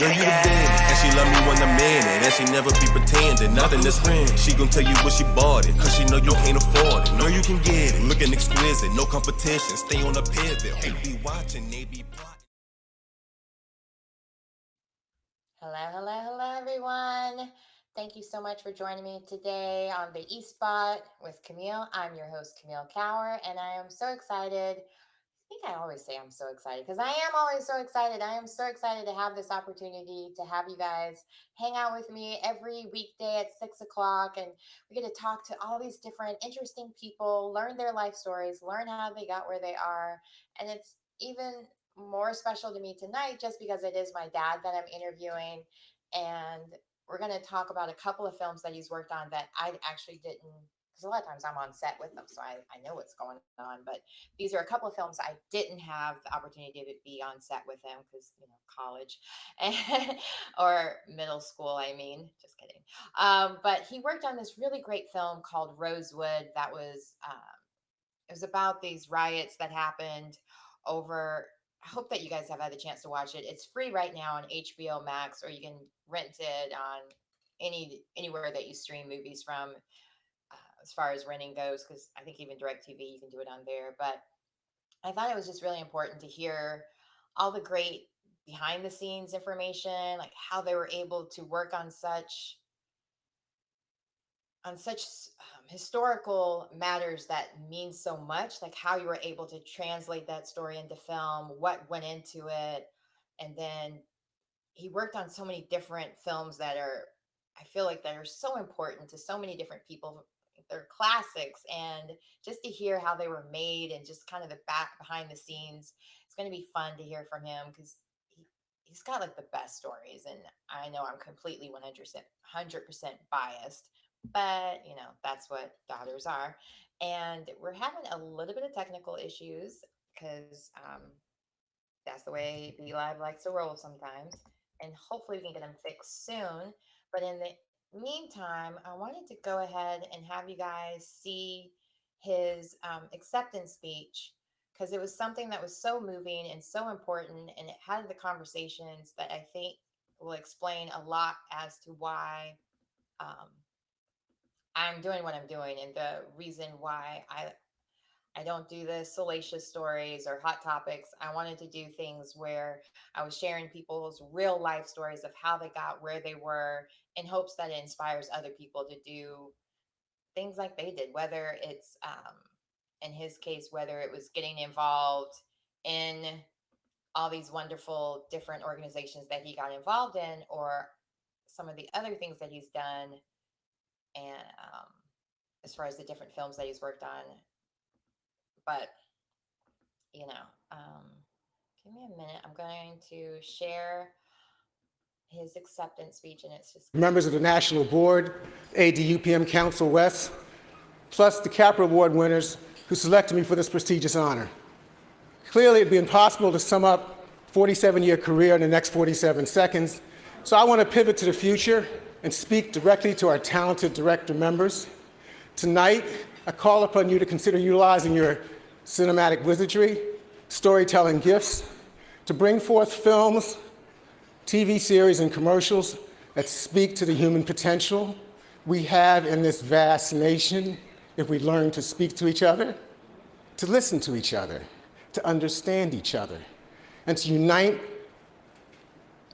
Yeah, you the best. And she love me when I'm in it. And she never be pretending, nothing is real. She gon' tell you where she bought it, cause she know you can't afford it. Know you can get it, looking exquisite, no competition. Stay on the pivot, who be watching, they be plotting. Hello, everyone. Thank you so much for joining me today on the E-Spot with Camille. I'm your host, Camille Cower, and I am so excited. I think I always say I'm so excited because I am always so excited. I am so excited to have this opportunity to have you guys hang out with me every weekday at 6 o'clock. And we get to talk to all these different interesting people, learn their life stories, learn how they got where they are. And it's even more special to me tonight just because it is my dad that I'm interviewing. And we're going to talk about a couple of films that he's worked on that I actually didn't, because a lot of times I'm on set with them, so I know what's going on. But these are a couple of films I didn't have the opportunity to be on set with him because, college or middle school, I mean, just kidding. But he worked on this really great film called Rosewood that was, it was about these riots that happened over. I hope that you guys have had the chance to watch it. It's free right now on HBO Max, or you can rent it on anywhere that you stream movies from. As far as renting goes, because I think even DirecTV, you can do it on there. But I thought it was just really important to hear all the great behind the scenes information, like how they were able to work on such historical matters that mean so much, like how you were able to translate that story into film, what went into it. And then he worked on so many different films that are, I feel like, that are so important to so many different people. They're classics, and just to hear how they were made and just kind of the behind the scenes, it's going to be fun to hear from him because he's got like the best stories. And I know I'm completely 100% biased, but that's what daughters are. And we're having a little bit of technical issues because that's the way Be Live likes to roll sometimes, and hopefully we can get them fixed soon. But in the meantime, I wanted to go ahead and have you guys see his acceptance speech because it was something that was so moving and so important, and it had the conversations that I think will explain a lot as to why I'm doing what I'm doing and the reason why I don't do the salacious stories or hot topics. I wanted to do things where I was sharing people's real life stories of how they got where they were in hopes that it inspires other people to do things like they did, whether it's, in his case, whether it was getting involved in all these wonderful different organizations that he got involved in, or some of the other things that he's done. And as far as the different films that he's worked on. But, give me a minute. I'm going to share his acceptance speech, and it's just... Members of the National Board, ADUPM Council West, plus the Capra Award winners who selected me for this prestigious honor. Clearly, it'd be impossible to sum up a 47-year career in the next 47 seconds, so I want to pivot to the future and speak directly to our talented director members. Tonight, I call upon you to consider utilizing your cinematic wizardry, storytelling gifts, to bring forth films, TV series, and commercials that speak to the human potential we have in this vast nation if we learn to speak to each other, to listen to each other, to understand each other, and to unite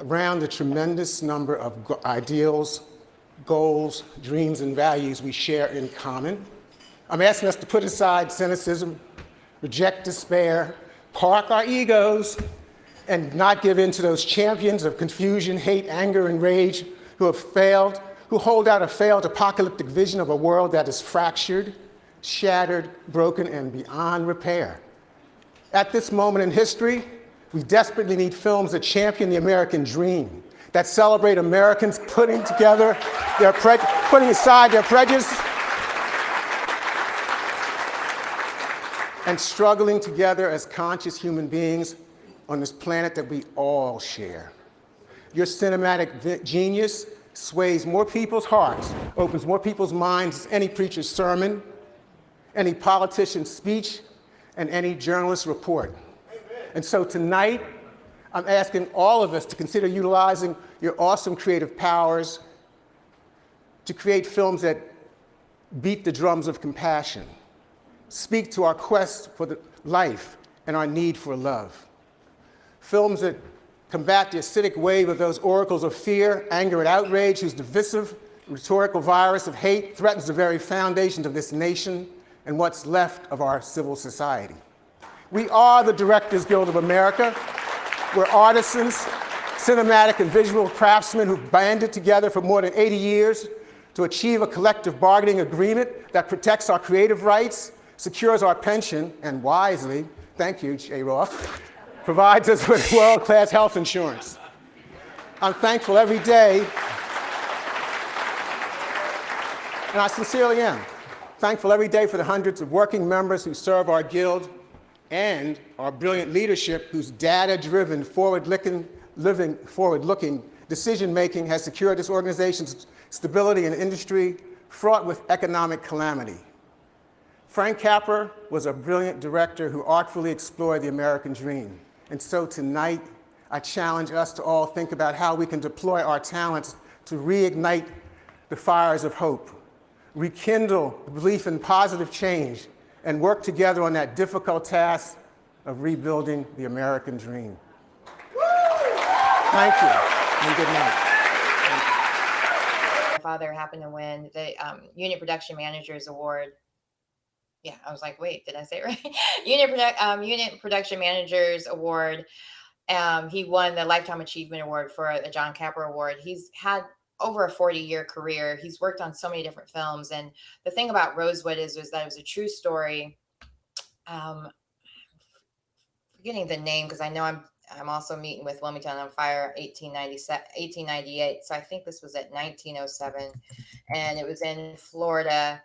around the tremendous number of ideals, goals, dreams, and values we share in common. I'm asking us to put aside cynicism, reject despair, park our egos, and not give in to those champions of confusion, hate, anger, and rage who have failed, who hold out a failed apocalyptic vision of a world that is fractured, shattered, broken, and beyond repair. At this moment in history, we desperately need films that champion the American dream, that celebrate Americans putting aside their prejudice and struggling together as conscious human beings on this planet that we all share. Your cinematic genius sways more people's hearts, opens more people's minds than any preacher's sermon, any politician's speech, and any journalist's report. And so tonight, I'm asking all of us to consider utilizing your awesome creative powers to create films that beat the drums of compassion, speak to our quest for the life and our need for love. Films that combat the acidic wave of those oracles of fear, anger, and outrage whose divisive, rhetorical virus of hate threatens the very foundations of this nation and what's left of our civil society. We are the Directors Guild of America. We're artisans, cinematic and visual craftsmen who've banded together for more than 80 years to achieve a collective bargaining agreement that protects our creative rights, secures our pension, and wisely, thank you, J. Roth, provides us with world-class health insurance. I'm thankful every day, and I sincerely am, thankful every day for the hundreds of working members who serve our guild and our brilliant leadership whose data-driven, forward-looking decision-making has secured this organization's stability in an industry fraught with economic calamity. Frank Capra was a brilliant director who artfully explored the American dream. And so tonight, I challenge us to all think about how we can deploy our talents to reignite the fires of hope, rekindle the belief in positive change, and work together on that difficult task of rebuilding the American dream. Thank you, and good night. My father happened to win the Unit Production Managers Award. Yeah, I was like, wait, did I say it right? Unit Production Managers Award. He won the Lifetime Achievement Award for the John Capra Award. He's had over a 40-year career. He's worked on so many different films. And the thing about Rosewood is that it was a true story. Forgetting the name because I know I'm also meeting with Wilmington on Fire 1898. So I think this was at 1907, and it was in Florida.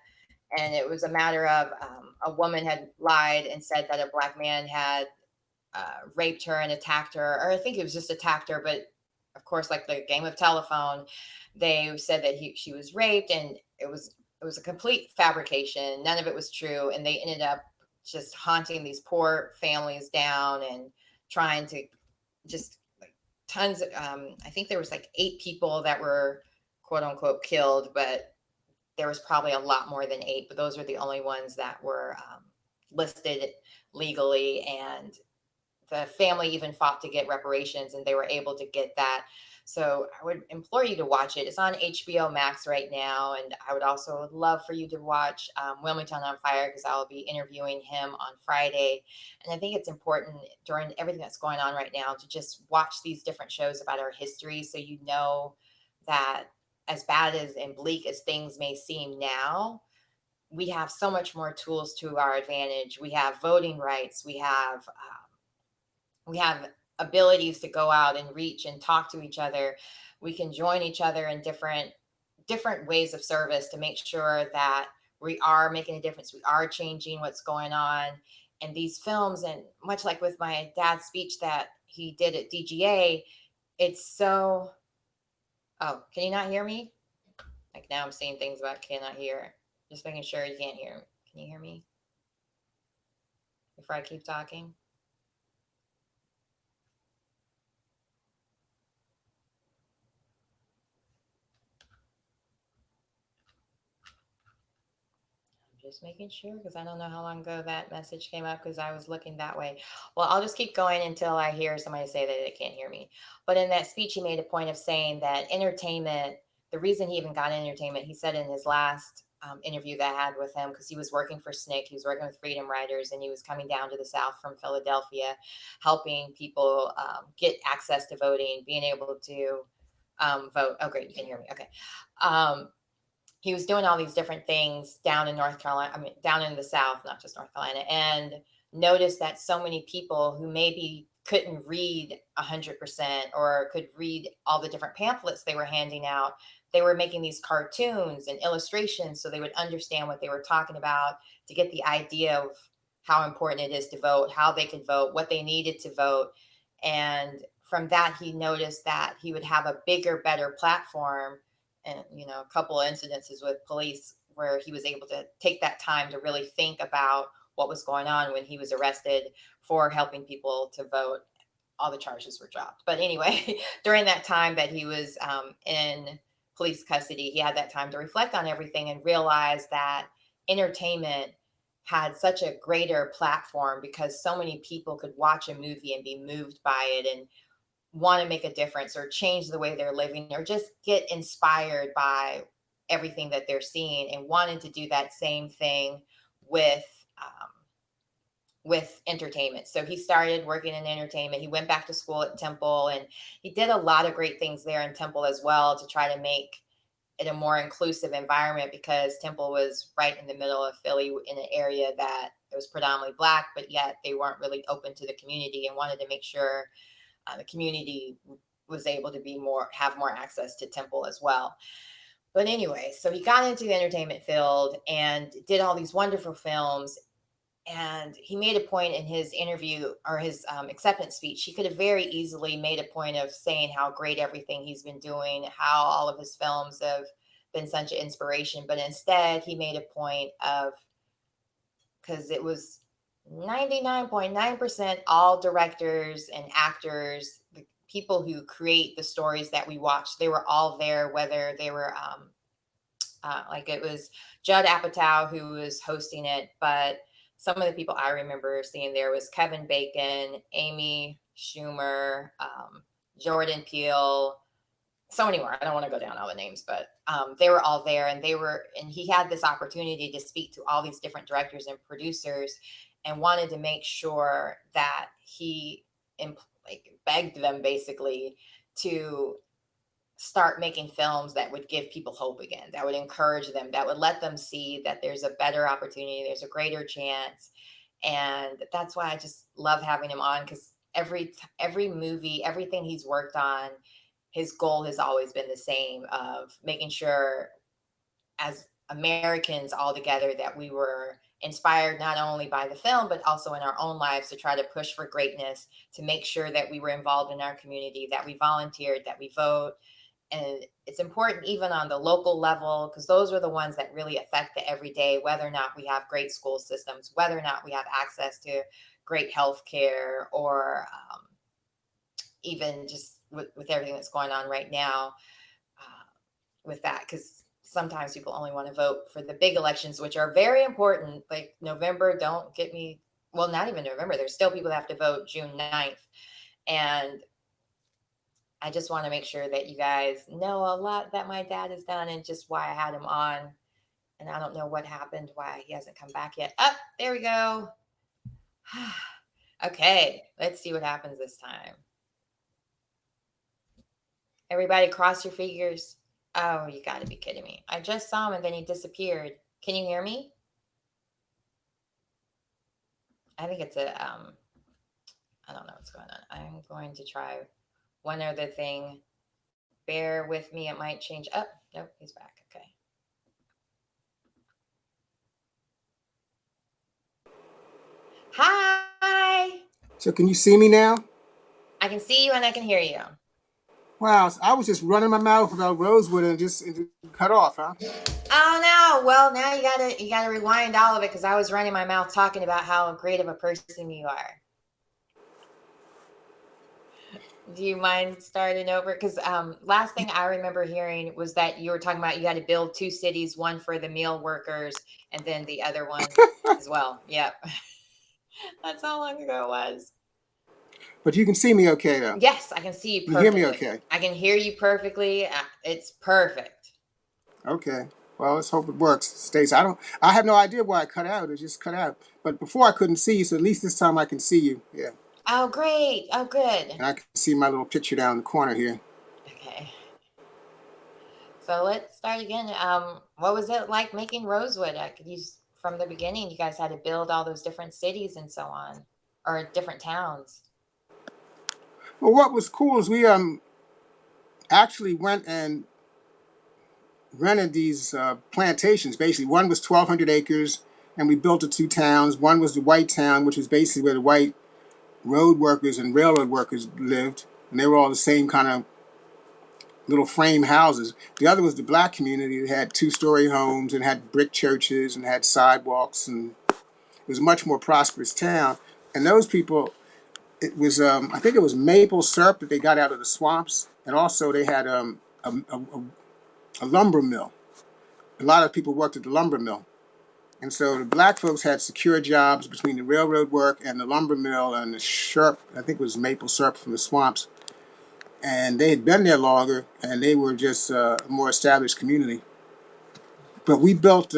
And it was a matter of a woman had lied and said that a black man had raped her and attacked her, or I think it was just attacked her. But of course, like the game of telephone, they said that she was raped, and it was a complete fabrication. None of it was true, and they ended up just haunting these poor families down and trying to just like tons of, I think there was like 8 people that were quote unquote killed, but there was probably a lot more than 8, but those are the only ones that were listed legally. And the family even fought to get reparations, and they were able to get that. So I would implore you to watch it. It's on HBO Max right now. And I would also love for you to watch Wilmington on Fire, because I will be interviewing him on Friday. And I think it's important during everything that's going on right now to just watch these different shows about our history, so you know that as bad as and bleak as things may seem now, we have so much more tools to our advantage. We have voting rights. We have abilities to go out and reach and talk to each other. We can join each other in different ways of service to make sure that we are making a difference. We are changing what's going on. And these films, and much like with my dad's speech that he did at DGA, it's so, oh, can you not hear me? Like now I'm seeing things about cannot hear. Just making sure you can't hear. Can you hear me? Before I keep talking. Just making sure, because I don't know how long ago that message came up, because I was looking that way. Well, I'll just keep going until I hear somebody say that they can't hear me. But in that speech, he made a point of saying that entertainment, the reason he even got entertainment, he said in his last interview that I had with him, because he was working for SNCC, he was working with Freedom Riders, and he was coming down to the South from Philadelphia, helping people get access to voting, being able to vote. Oh, great, you can hear me. Okay. He was doing all these different things down in North Carolina, down in the South, not just North Carolina, and noticed that so many people who maybe couldn't read 100% or could read all the different pamphlets they were handing out, they were making these cartoons and illustrations so they would understand what they were talking about, to get the idea of how important it is to vote, how they could vote, what they needed to vote. And from that, he noticed that he would have a bigger, better platform. And, a couple of incidences with police where he was able to take that time to really think about what was going on when he was arrested for helping people to vote all the charges were dropped. But anyway, during that time that he was in police custody, he had that time to reflect on everything and realize that entertainment had such a greater platform because so many people could watch a movie and be moved by it and want to make a difference or change the way they're living or just get inspired by everything that they're seeing, and wanted to do that same thing with entertainment. So he started working in entertainment. He went back to school at Temple, and he did a lot of great things there in Temple as well to try to make it a more inclusive environment, because Temple was right in the middle of Philly in an area that it was predominantly Black, but yet they weren't really open to the community, and wanted to make sure the community was able to have more access to Temple as well. But anyway, so he got into the entertainment field and did all these wonderful films. And he made a point in his interview or his acceptance speech. He could have very easily made a point of saying how great everything he's been doing, how all of his films have been such an inspiration. But instead, he made a point of, because it was 99.9% all directors and actors, the people who create the stories that we watch, they were all there, whether they were like it was Judd Apatow who was hosting it, but some of the people I remember seeing there was Kevin Bacon, Amy Schumer, Jordan Peele, so many more. I don't want to go down all the names, but they were all there, and he had this opportunity to speak to all these different directors and producers, and wanted to make sure that he begged them basically to start making films that would give people hope again, that would encourage them, that would let them see that there's a better opportunity, there's a greater chance. And that's why I just love having him on, because every movie, everything he's worked on, his goal has always been the same, of making sure as Americans all together that we were inspired not only by the film, but also in our own lives to try to push for greatness, to make sure that we were involved in our community, that we volunteered, that we vote. And it's important even on the local level, because those are the ones that really affect the everyday, whether or not we have great school systems, whether or not we have access to great health care, or even just with everything that's going on right now with that. Because sometimes people only want to vote for the big elections, which are very important. Like November, don't get me, well, not even November. There's still people that have to vote June 9th. And I just want to make sure that you guys know a lot that my dad has done, and just why I had him on. And I don't know what happened, why he hasn't come back yet. Oh, there we go. Okay, let's see what happens this time. Everybody cross your fingers. Oh, you got to be kidding me. I just saw him and then he disappeared. Can you hear me? I think it's I don't know what's going on. I'm going to try one other thing. Bear with me. It might change. Oh, nope, he's back. Okay. Hi. So can you see me now? I can see you and I can hear you. Wow, so I was just running my mouth about Rosewood and just cut off, huh? Oh no! Well, now you gotta rewind all of it, because I was running my mouth talking about how great of a person you are. Do you mind starting over? Because last thing I remember hearing was that you were talking about you had to build two cities, one for the meal workers and then the other one as well. Yep. That's how long ago it was. But you can see me okay, though. Yes, I can see you perfectly. You hear me okay? I can hear you perfectly. It's perfect. Okay. Well, let's hope it works. Stace, I have no idea why I cut out. It just cut out. But before I couldn't see you, so at least this time I can see you. Yeah. Oh, great. Oh, good. And I can see my little picture down in the corner here. Okay. So let's start again. What was it like making Rosewood? From the beginning, you guys had to build all those different cities and so on, or different towns. Well, what was cool is we actually went and rented these plantations. Basically, one was 1,200 acres, and we built the two towns. One was the white town, which was basically where the white road workers and railroad workers lived, and they were all the same kind of little frame houses. The other was the black community that had two-story homes and had brick churches and had sidewalks, and it was a much more prosperous town. And those people, it was I think it was maple syrup that they got out of the swamps, and also they had a lumber mill. A lot of people worked at the lumber mill, and so the black folks had secure jobs between the railroad work and the lumber mill and the syrup. I think it was maple syrup from the swamps, and they had been there longer, and they were just a more established community. But we built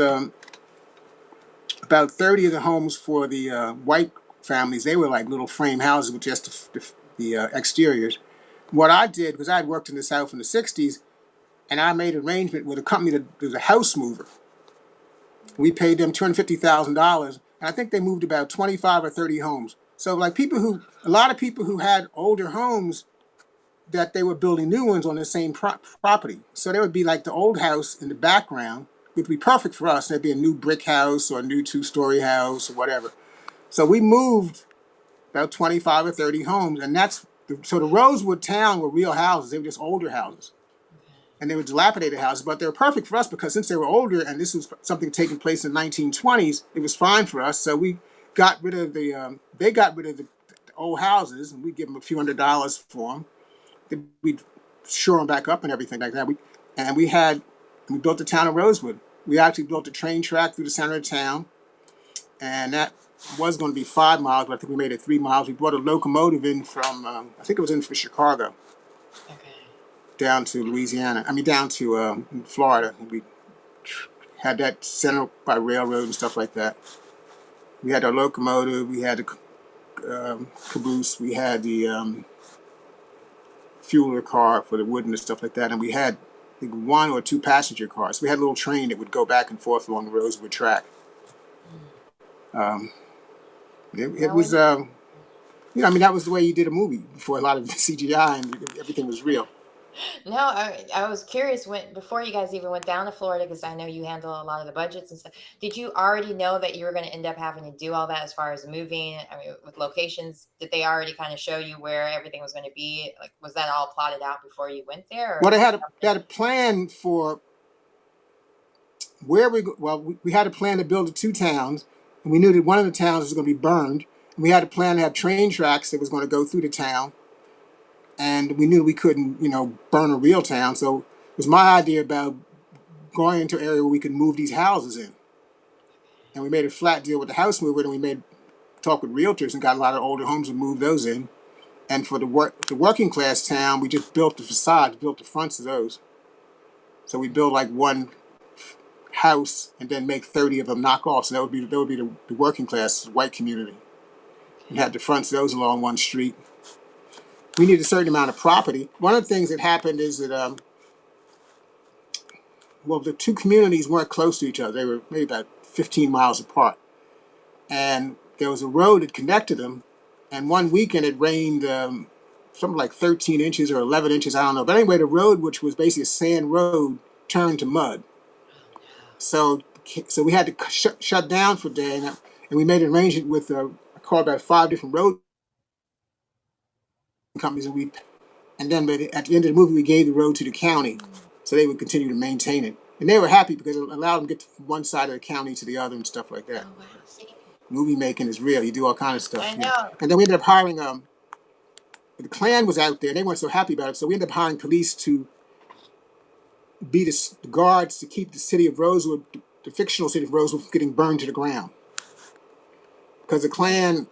about 30 of the homes for the white families. They were like little frame houses with just the exteriors. What I did, because I had worked in the South in the 60s, and I made an arrangement with a company that was a house mover. We paid them $250,000, and I think they moved about 25 or 30 homes. So like a lot of people who had older homes, that they were building new ones on the same property. So there would be like the old house in the background, which would be perfect for us. There'd be a new brick house or a new 2-story house or whatever. So we moved about 25 or 30 homes, and so the Rosewood town were real houses. They were just older houses. And they were dilapidated houses, but they were perfect for us because since they were older and this was something taking place in the 1920s, it was fine for us. So we got rid of they got rid of the old houses, and we'd give them a few $100s for them. We'd shore them back up and everything like that. We built the town of Rosewood. We actually built a train track through the center of town, and that was going to be 5 miles, but I think we made it 3 miles. We brought a locomotive in from, I think it was in for Chicago. Okay. Down to Louisiana. I mean, down to Florida. We had that sent up by railroad and stuff like that. We had our locomotive. We had the caboose. We had the fueler car for the wood and stuff like that. And we had, I think, 1 or 2 passenger cars. We had a little train that would go back and forth along the Rosewood track. It was, that was the way you did a movie before a lot of CGI and everything was real. No, I was curious before you guys even went down to Florida, because I know you handle a lot of the budgets and stuff. Did you already know that you were going to end up having to do all that as far as moving? I mean, with locations, did they already kind of show you where everything was going to be? Like, was that all plotted out before you went there? Well, they had a plan for where we had a plan to build the 2 towns, and we knew that one of the towns was going to be burned. And we had a plan to have train tracks that was going to go through the town. And we knew we couldn't, burn a real town. So it was my idea about going into an area where we could move these houses in. And we made a flat deal with the house mover, and we talk with realtors and got a lot of older homes and moved those in. And for the working class town, we just built the facades, built the fronts of those. So we built like 1 house and then make 30 of them knock off. So that would be the working class white community. And had the fronts of those along one street. We need a certain amount of property. One of the things that happened is that, the 2 communities weren't close to each other. They were maybe about 15 miles apart. And there was a road that connected them. And one weekend it rained something like 13 inches or 11 inches, I don't know. But anyway, the road, which was basically a sand road, turned to mud. So we had to shut down for a day. And we made an arrangement with, I called about 5 different road companies, and then at the end of the movie we gave the road to the county so they would continue to maintain it, and they were happy because it allowed them to get from one side of the county to the other and stuff like that. Oh, wow. See? Movie making is real. You do all kind of stuff. I know. And then we ended up hiring the Klan was out there, and they weren't so happy about it, so we ended up hiring police to be the guards to keep the city of Rosewood, the fictional city of Rosewood, from getting burned to the ground, because the Klan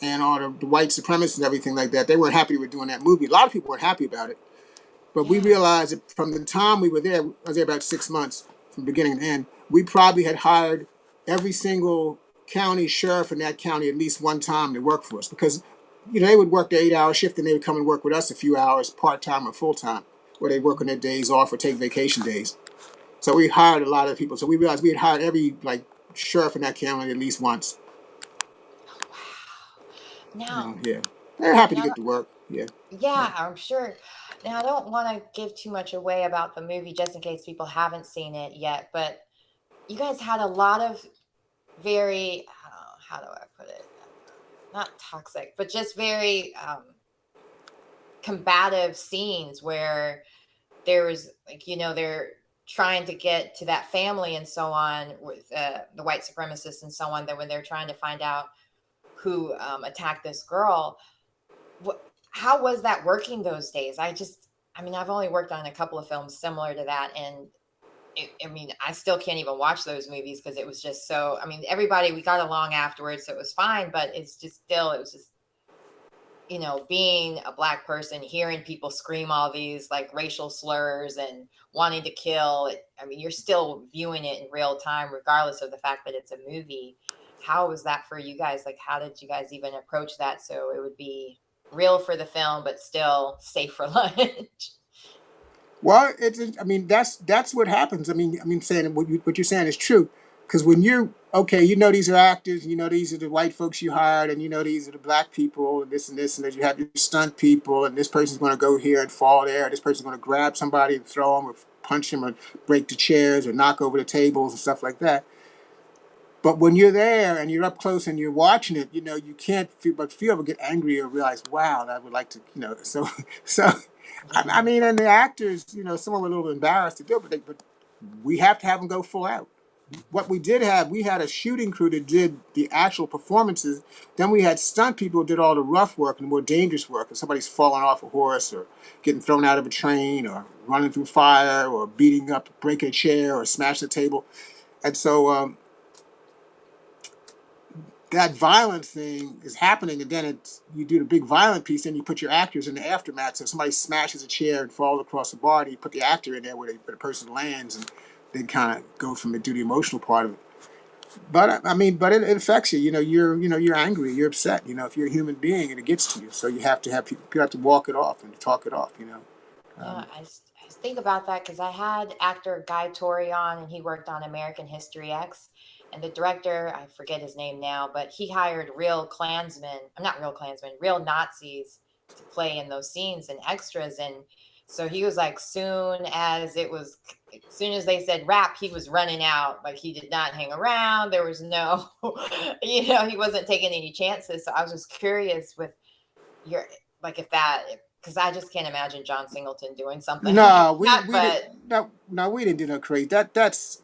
and all the white supremacists and everything like that, they weren't happy with doing that movie. A lot of people weren't happy about it. But we realized that from the time we were there, I was there about 6 months, from beginning to end, we probably had hired every single county sheriff in that county at least one time to work for us. Because, they would work their 8-hour shift and they would come and work with us a few hours, part-time or full-time, where they work on their days off or take vacation days. So we hired a lot of people. So we realized we had hired every, sheriff in that county at least once. Now, they're happy to get to work. Yeah, I'm sure. Now, I don't want to give too much away about the movie just in case people haven't seen it yet, but you guys had a lot of very, how do I put it? Not toxic, but just very combative scenes where there was, they're trying to get to that family and so on with the white supremacists and so on, that when they're trying to find out who attacked this girl. how was that working those days? I mean, I've only worked on a couple of films similar to that, and I mean, I still can't even watch those movies because it was just so. I mean, we got along afterwards, so it was fine. But it was just, being a Black person, hearing people scream all these like racial slurs and wanting to kill. I mean, you're still viewing it in real time, regardless of the fact that it's a movie. How was that for you guys? Like, how did you guys even approach that so it would be real for the film, but still safe for lunch? Well, I mean, that's what happens. I mean, saying what you're saying is true, because when you're okay, these are actors, these are the white folks you hired, and these are the Black people, and this, and that you have your stunt people, and this person's going to go here and fall there, this person's going to grab somebody and throw them, or punch them, or break the chairs, or knock over the tables and stuff like that. But when you're there and you're up close and you're watching it, you can't feel but get angry or realize, wow, I would like to, so so. I mean, and the actors, some were a little embarrassed to do it, but we have to have them go full out. What we had a shooting crew that did the actual performances. Then we had stunt people who did all the rough work and the more dangerous work. If somebody's falling off a horse or getting thrown out of a train or running through fire or beating up, breaking a chair or smashing a table. And so that violent thing is happening, and then you do the big violent piece, and you put your actors in the aftermath. So if somebody smashes a chair and falls across the bar, you put the actor in there where the person lands, and then kind of go from it, do the emotional part of it. But I mean, it affects you. You're angry, you're upset. If you're a human being, and it gets to you, so you have to have people have to walk it off and talk it off. Yeah, I just think about that because I had actor Guy Torry on, and he worked on American History X. And the director, I forget his name now, but he hired real Nazis to play in those scenes and extras. And so he was like, soon as they said rap, he was running out. Like, he did not hang around. There was no, he wasn't taking any chances. So I was just curious with because I just can't imagine John Singleton doing something. No, we didn't do no crazy. That's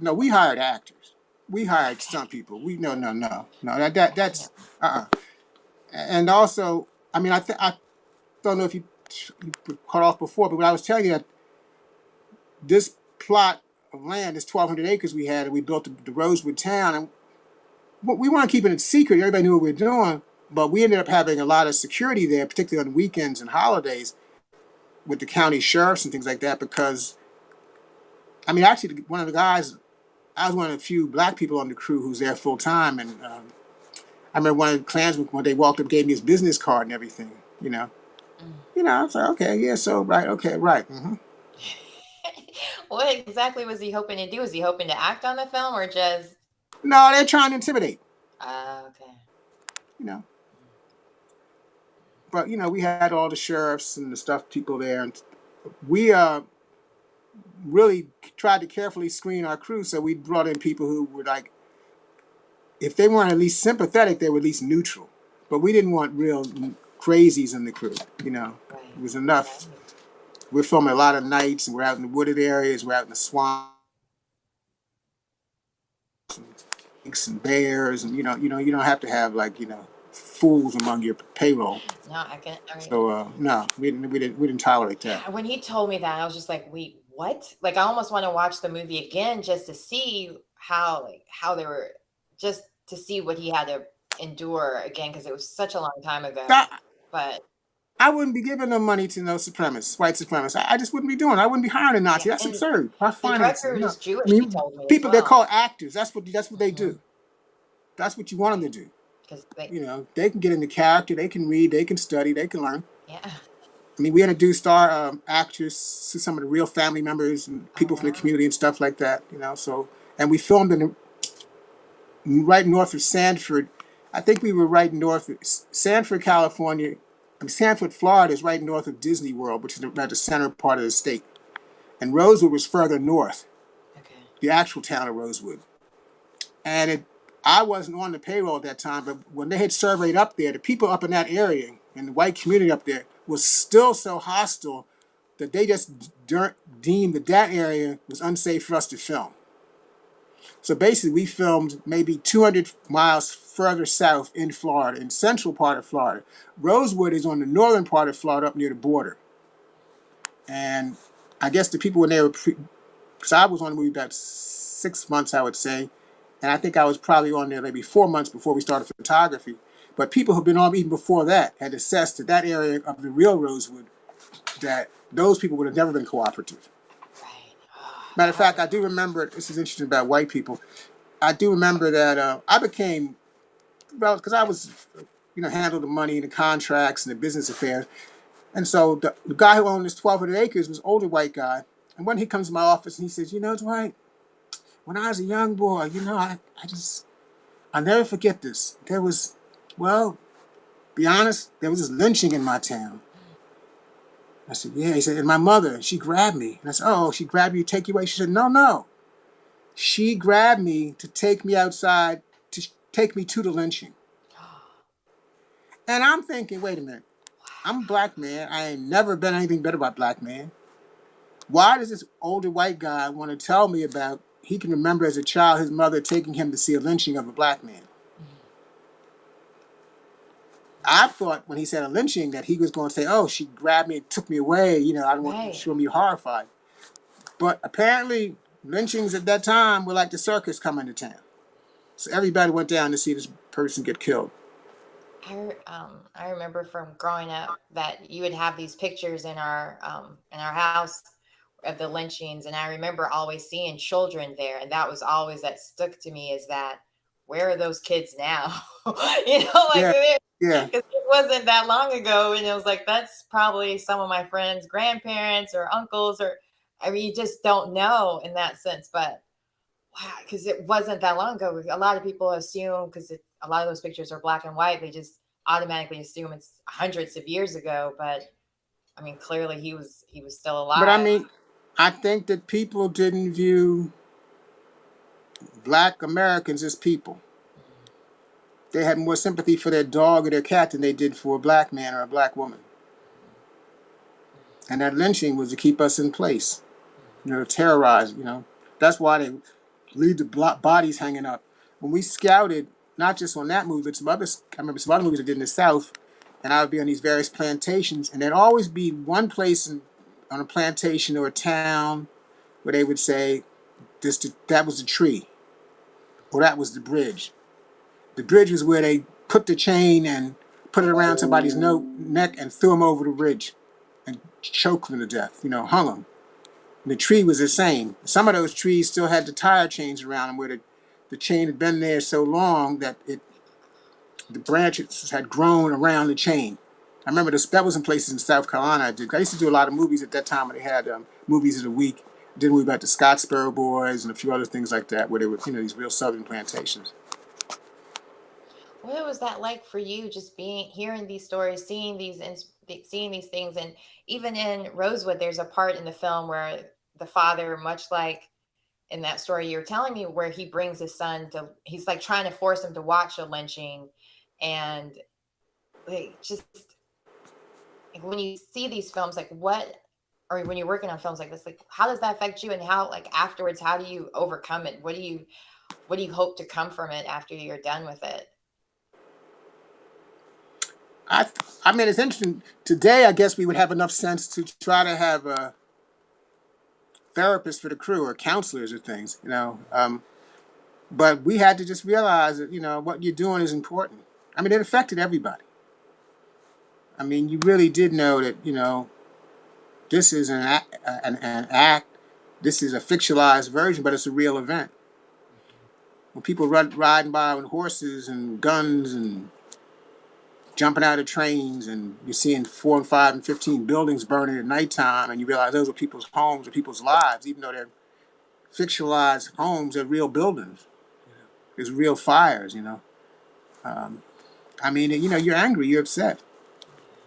no. We hired actors. We hired stunt people. No. That's And also, I mean, I don't know if you cut off before, but when I was telling you that this plot of land, this 1,200 acres we had, and we built the Rosewood town, and we weren't keeping it secret. Everybody knew what we were doing, but we ended up having a lot of security there, particularly on weekends and holidays, with the county sheriffs and things like that. Because, I mean, actually, one of the guys. I was one of the few Black people on the crew who's there full time, and I remember one of the Klansmen when they walked up gave me his business card and everything. I was like, okay, yeah, so right, okay, right. Mm-hmm. What exactly was he hoping to do? Was he hoping to act on the film or just? No, they're trying to intimidate. Okay. But we had all the sheriffs and the stuff people there, and we really tried to carefully screen our crew, so we brought in people who were like, if they weren't at least sympathetic, they were at least neutral. But we didn't want real crazies in the crew. Right. It was enough. We're filming a lot of nights, and we're out in the wooded areas, we're out in the swamp, and bears, and you don't have to have fools among your payroll. No, I can. So no, we didn't tolerate that. When he told me that, I was just like, wait, what? Like, I almost want to watch the movie again just to see how they were, just to see what he had to endure again, because it was such a long time ago. But I wouldn't be giving them money to no supremacists, white supremacists. I just wouldn't be doing it. I wouldn't be hiring a Nazi. That's absurd. The director is Jewish, he told me. People, they're called actors. That's what they do. That's what you want them to do. Because they can get into character, they can read, they can study, they can learn. Yeah. I mean, we introduced our actors to some of the real family members and people from the community and stuff like that. And we filmed right north of Sanford. I think we were right north of Sanford, California. Sanford, Florida is right north of Disney World, which is at the center part of the state. And Rosewood was further north, the actual town of Rosewood. And I wasn't on the payroll at that time, but when they had surveyed up there, the people up in that area and the white community up there was still so hostile that they just deemed that area was unsafe for us to film. So basically, we filmed maybe 200 miles further south in Florida, in central part of Florida. Rosewood is on the northern part of Florida, up near the border. And I guess the people when they were, because I was on the movie about 6 months, I would say, and I think I was probably on there maybe 4 months before we started photography. But people who've been on even before that had assessed that that area of the real Rosewood, that those people would have never been cooperative. Right. Matter of fact, I do remember, this is interesting about white people, I do remember that I became, well, because I was, handled the money and the contracts and the business affairs. And so the guy who owned this 1,200 acres was an older white guy. And when he comes to my office and he says, Dwight, when I was a young boy, I'll never forget this. There was, well, be honest, there was this lynching in my town. I said, yeah. He said, and my mother, she grabbed me. And I said, oh, she grabbed you to take you away? She said, no. She grabbed me to take me outside, to take me to the lynching. And I'm thinking, wait a minute. I'm a black man. I ain't never been anything better about black man. Why does this older white guy want to tell me about, he can remember as a child his mother taking him to see a lynching of a black man? I thought when he said a lynching that he was going to say, oh, she grabbed me and took me away. I don't want to show me horrified. But apparently lynchings at that time were like the circus coming to town. So everybody went down to see this person get killed. I remember from growing up that you would have these pictures in our house of the lynchings, and I remember always seeing children there, and that was always that stuck to me, is that where are those kids now? Yeah. Because it wasn't that long ago, and it was like that's probably some of my friends' grandparents or uncles, or I mean, you just don't know in that sense, but wow, because it wasn't that long ago. A lot of people assume, because a lot of those pictures are black and white, they just automatically assume it's hundreds of years ago. But I mean, clearly he was still alive. But I mean, I think that people didn't view black Americans as people. They had more sympathy for their dog or their cat than they did for a black man or a black woman. And that lynching was to keep us in place, to terrorize, That's why they leave the bodies hanging up. When we scouted, not just on that movie, but I remember some other movies I did in the South, and I would be on these various plantations, and there'd always be one place on a plantation or a town where they would say, that was the tree, or that was the bridge. The bridge was where they put the chain and put it around somebody's neck and threw them over the bridge and choked them to death, hung them. And the tree was the same. Some of those trees still had the tire chains around them where the chain had been there so long that the branches had grown around the chain. I remember that was in places in South Carolina I used to do a lot of movies at that time when they had movies of the week. I did a movie about the Scottsboro Boys and a few other things like that where they were, these real southern plantations. What was that like for you, just hearing these stories, seeing these things? And even in Rosewood, there's a part in the film where the father, much like in that story you're telling me, where he brings his son he's like trying to force him to watch a lynching. And just like, when you see these films, like or when you're working on films like this, like how does that affect you? And how, like afterwards, how do you overcome it? What do you hope to come from it after you're done with it? I mean, it's interesting. Today, I guess we would have enough sense to try to have a therapist for the crew or counselors or things, But we had to just realize that, what you're doing is important. I mean, it affected everybody. I mean, you really did know that, this is an act. This is a fictionalized version, but it's a real event. When people riding by with horses and guns and jumping out of trains, and you're seeing 4 and 5 and 15 buildings burning at nighttime, and you realize those are people's homes or people's lives, even though they're fictionalized homes, they're real buildings. There's real fires, I mean, you're angry, you're upset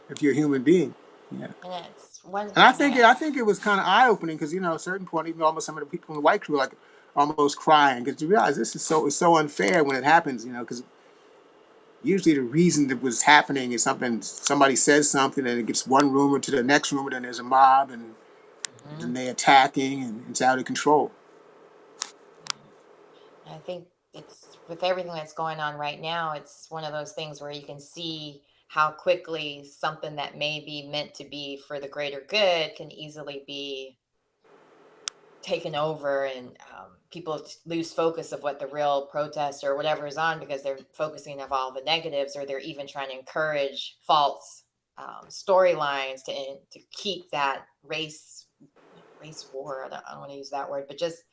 if you're a human being. Yeah. And it's one. And I think it was kind of eye opening because at a certain point, even almost some of the people in the white crew were like almost crying because you realize this is so unfair when it happens, because usually the reason that was happening is somebody says something and it gets one rumor to the next rumor, then there's a mob and then they're attacking and it's out of control. think it's with everything that's going on right now, it's one of those things where you can see how quickly something that may be meant to be for the greater good can easily be taken over, and people lose focus of what the real protest or whatever is on, because they're focusing of all the negatives, or they're even trying to encourage false storylines to keep that race war. I don't want to use that word, but just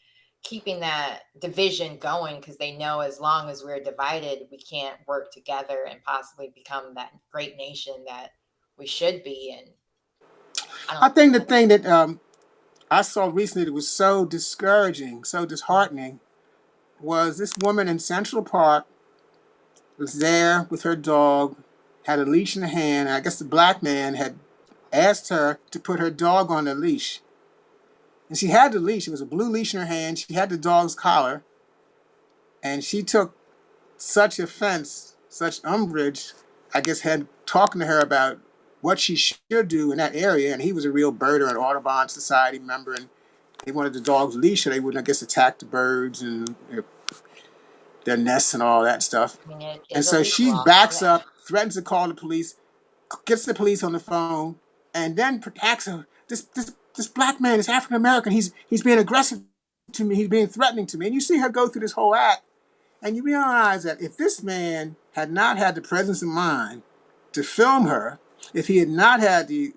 keeping that division going, because they know as long as we're divided, we can't work together and possibly become that great nation that we should be. And I think the thing that I saw recently that was so discouraging, so disheartening, was this woman in Central Park was there with her dog, had a leash in her hand, and I guess the black man had asked her to put her dog on the leash. And she had the leash. It was a blue leash in her hand. She had the dog's collar. And she took such offense, such umbrage, I guess, had talking to her about what she should do in that area. And he was a real birder, an Audubon Society member, and they wanted the dog's leash so they wouldn't, I guess, attack the birds and their nests and all that stuff. I mean, it And is so she illegal. backs Yeah. up, threatens to call the police, gets the police on the phone, and then attacks her. This black man is African American. He's being aggressive to me. He's being threatening to me. And you see her go through this whole act, and you realize that if this man had not had the presence of mind to film her, if he had not had the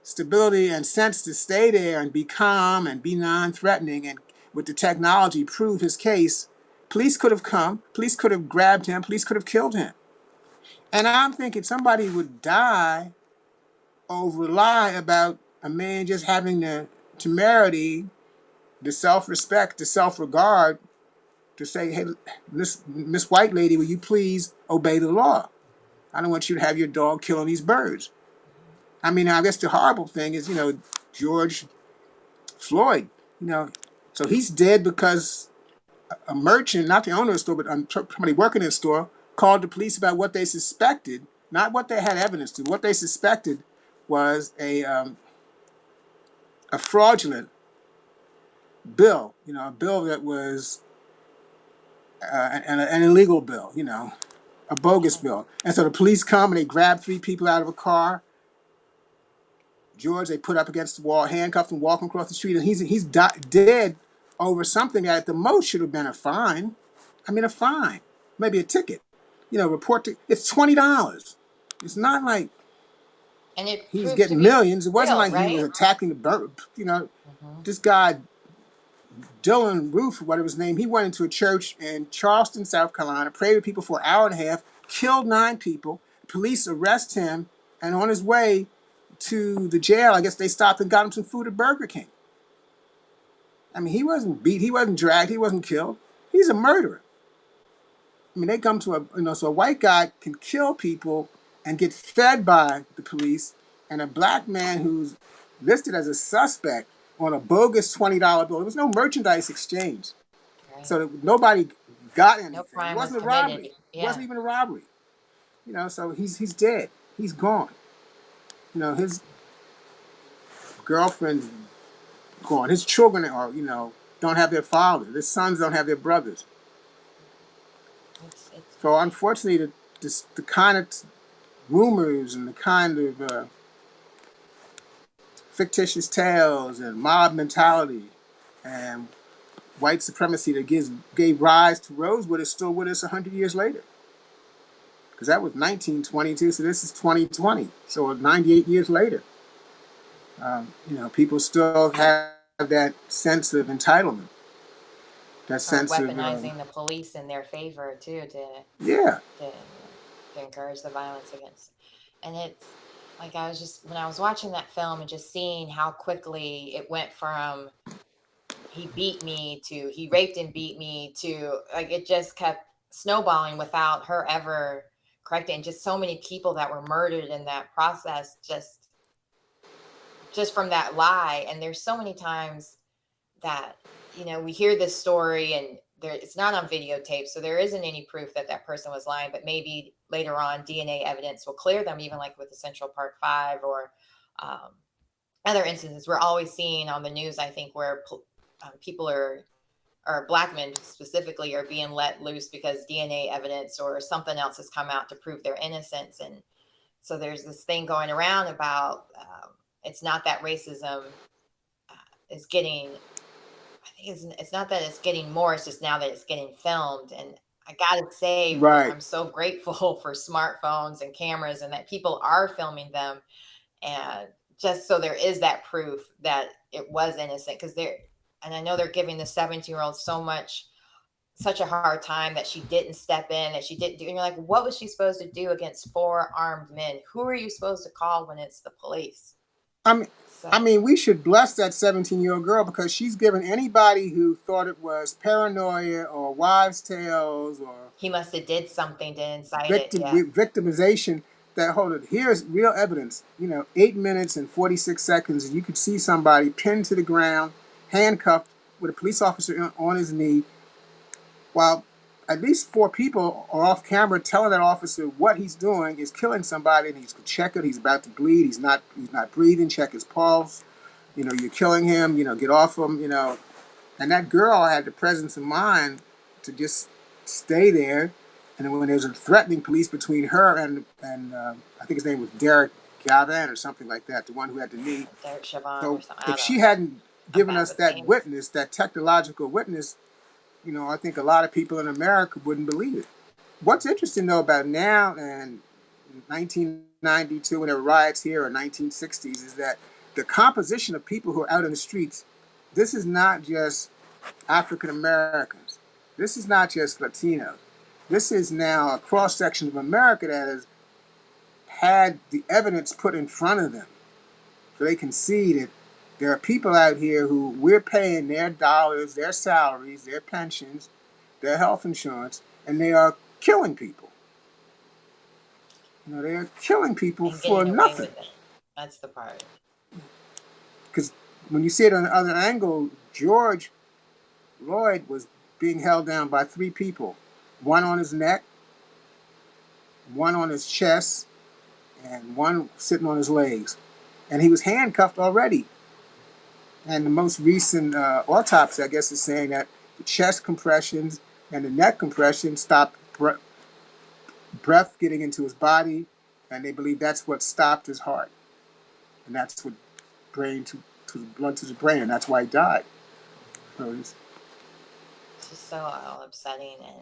stability and sense to stay there and be calm and be non-threatening and with the technology prove his case, police could have come, police could have grabbed him, police could have killed him. And I'm thinking somebody would die over a lie about a man just having the temerity, the self-respect, the self-regard to say, hey, Miss White Lady, will you please obey the law? I don't want you to have your dog killing these birds. I mean, I guess the horrible thing is, George Floyd, so he's dead because a merchant, not the owner of the store, but somebody working in the store, called the police about what they suspected, not what they had evidence to. What they suspected was a fraudulent bill, a bill that was an illegal bill, a bogus bill. And so the police come and they grab 3 people out of a car. George, they put up against the wall, handcuffed and walking across the street, and he's dead over something that at the most should have been a fine. I mean, a fine, maybe a ticket. It's $20. It's not like And it he was proved to getting be millions. It wasn't real, like he was right? attacking the bird. This guy, Dylan Roof, whatever his name, he went into a church in Charleston, South Carolina, prayed with people for an hour and a half, killed 9 people. Police arrest him, and on his way to the jail, I guess they stopped and got him some food at Burger King. I mean, he wasn't beat, he wasn't dragged, he wasn't killed. He's a murderer. I mean, they come to so a white guy can kill people and get fed by the police, and a black man who's listed as a suspect on a bogus $20 bill. There was no merchandise exchange. Right. So nobody got anything. No crime It wasn't was a robbery. committed. It wasn't even a robbery. So he's dead. He's gone. His girlfriend's gone. His children are, don't have their father. His sons don't have their brothers. It's So unfortunately, the kind of rumors and the kind of fictitious tales and mob mentality and white supremacy that gave rise to Rosewood is still with us 100 years later. Because that was 1922, so this is 2020. So 98 years later, people still have that sense of entitlement. That sense of weaponizing the police in their favor too, yeah. to encourage the violence against. And it's like when I was watching that film and just seeing how quickly it went from he beat me to he raped and beat me to like it just kept snowballing without her ever correcting. Just so many people that were murdered in that process, just from that lie. And there's so many times that we hear this story and it's not on videotape, so there isn't any proof that person was lying, but maybe later on DNA evidence will clear them, even like with the Central Park 5 or other instances. We're always seeing on the news, I think, where people are or black men specifically, are being let loose because DNA evidence or something else has come out to prove their innocence. And so there's this thing going around about it's not that racism is getting, I think it's not that it's getting more, it's just now that it's getting filmed. And I gotta say, Right. I'm so grateful for smartphones and cameras and that people are filming them. And just so there is that proof that it was innocent, because and I know they're giving the 17-year-old such a hard time that she didn't step in, that she didn't do. And you're like, what was she supposed to do against 4 armed men? Who are you supposed to call when it's the police? I mean, we should bless that 17-year-old girl, because she's given anybody who thought it was paranoia or wives' tales or He must have did something to incite it. Yeah. victimization. That, hold it, here's real evidence. 8 minutes and 46 seconds, and you could see somebody pinned to the ground, handcuffed, with a police officer on his knee, while at least 4 people are off camera telling that officer what he's doing is killing somebody, and he's check it, he's about to bleed, he's not breathing, check his pulse, you're killing him, get off him, and that girl had the presence of mind to just stay there. And then when there was a threatening police between her and I think his name was Derek Gavin or something like that, the one who had the knee. Derek Chauvin So or something. if she hadn't given bad us with that names. witness, that technological witness, I think a lot of people in America wouldn't believe it. What's interesting, though, about now and 1992, when there were riots here, or 1960s, is that the composition of people who are out in the streets, this is not just African Americans. This is not just Latinos. This is now a cross-section of America that has had the evidence put in front of them. So they can see that there are people out here who we're paying their dollars, their salaries, their pensions, their health insurance, and they are killing people. They are killing people And for getting away nothing. with it. That's the part. Because when you see it on the other angle, George Floyd was being held down by 3 people. 1 on his neck, 1 on his chest, and 1 sitting on his legs. And he was handcuffed already. And the most recent autopsy, I guess, is saying that the chest compressions and the neck compression stopped breath getting into his body, and they believe that's what stopped his heart. And that's what blood to the brain, and that's why he died. So It's just so upsetting, and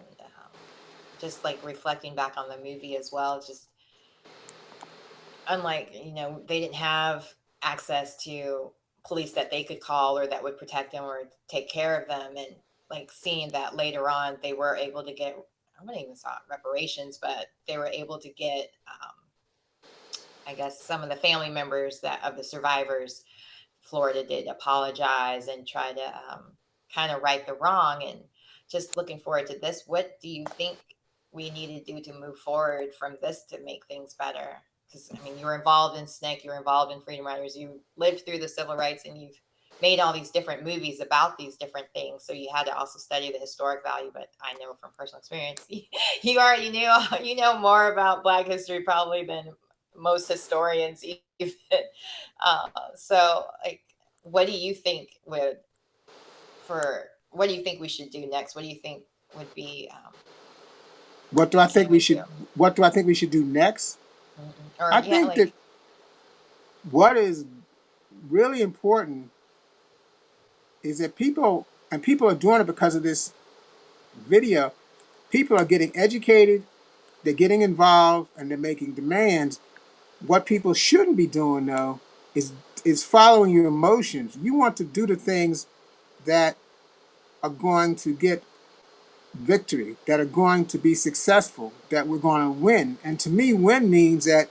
just like reflecting back on the movie as well. Just unlike, they didn't have access to police that they could call or that would protect them or take care of them. And like seeing that later on, they were able to get, I wouldn't even say reparations, but they were able to get, I guess, some of the family members of the survivors. Florida did apologize and try to kind of right the wrong. And just looking forward to this. What do you think we need to do to move forward from this to make things better? Because, you were involved in SNCC, you were involved in Freedom Riders, you lived through the civil rights, and you've made all these different movies about these different things. So you had to also study the historic value. But I know from personal experience, you already knew, more about Black history probably than most historians even. So, like, what do you think we should do next? What do you think would be? What do I think we should do next? Or, I think that what is really important is that people are doing it because of this video. People are getting educated, they're getting involved, and they're making demands. What people shouldn't be doing, though, is following your emotions. You want to do the things that are going to get victory, that are going to be successful, that we're going to win. And to me, win means that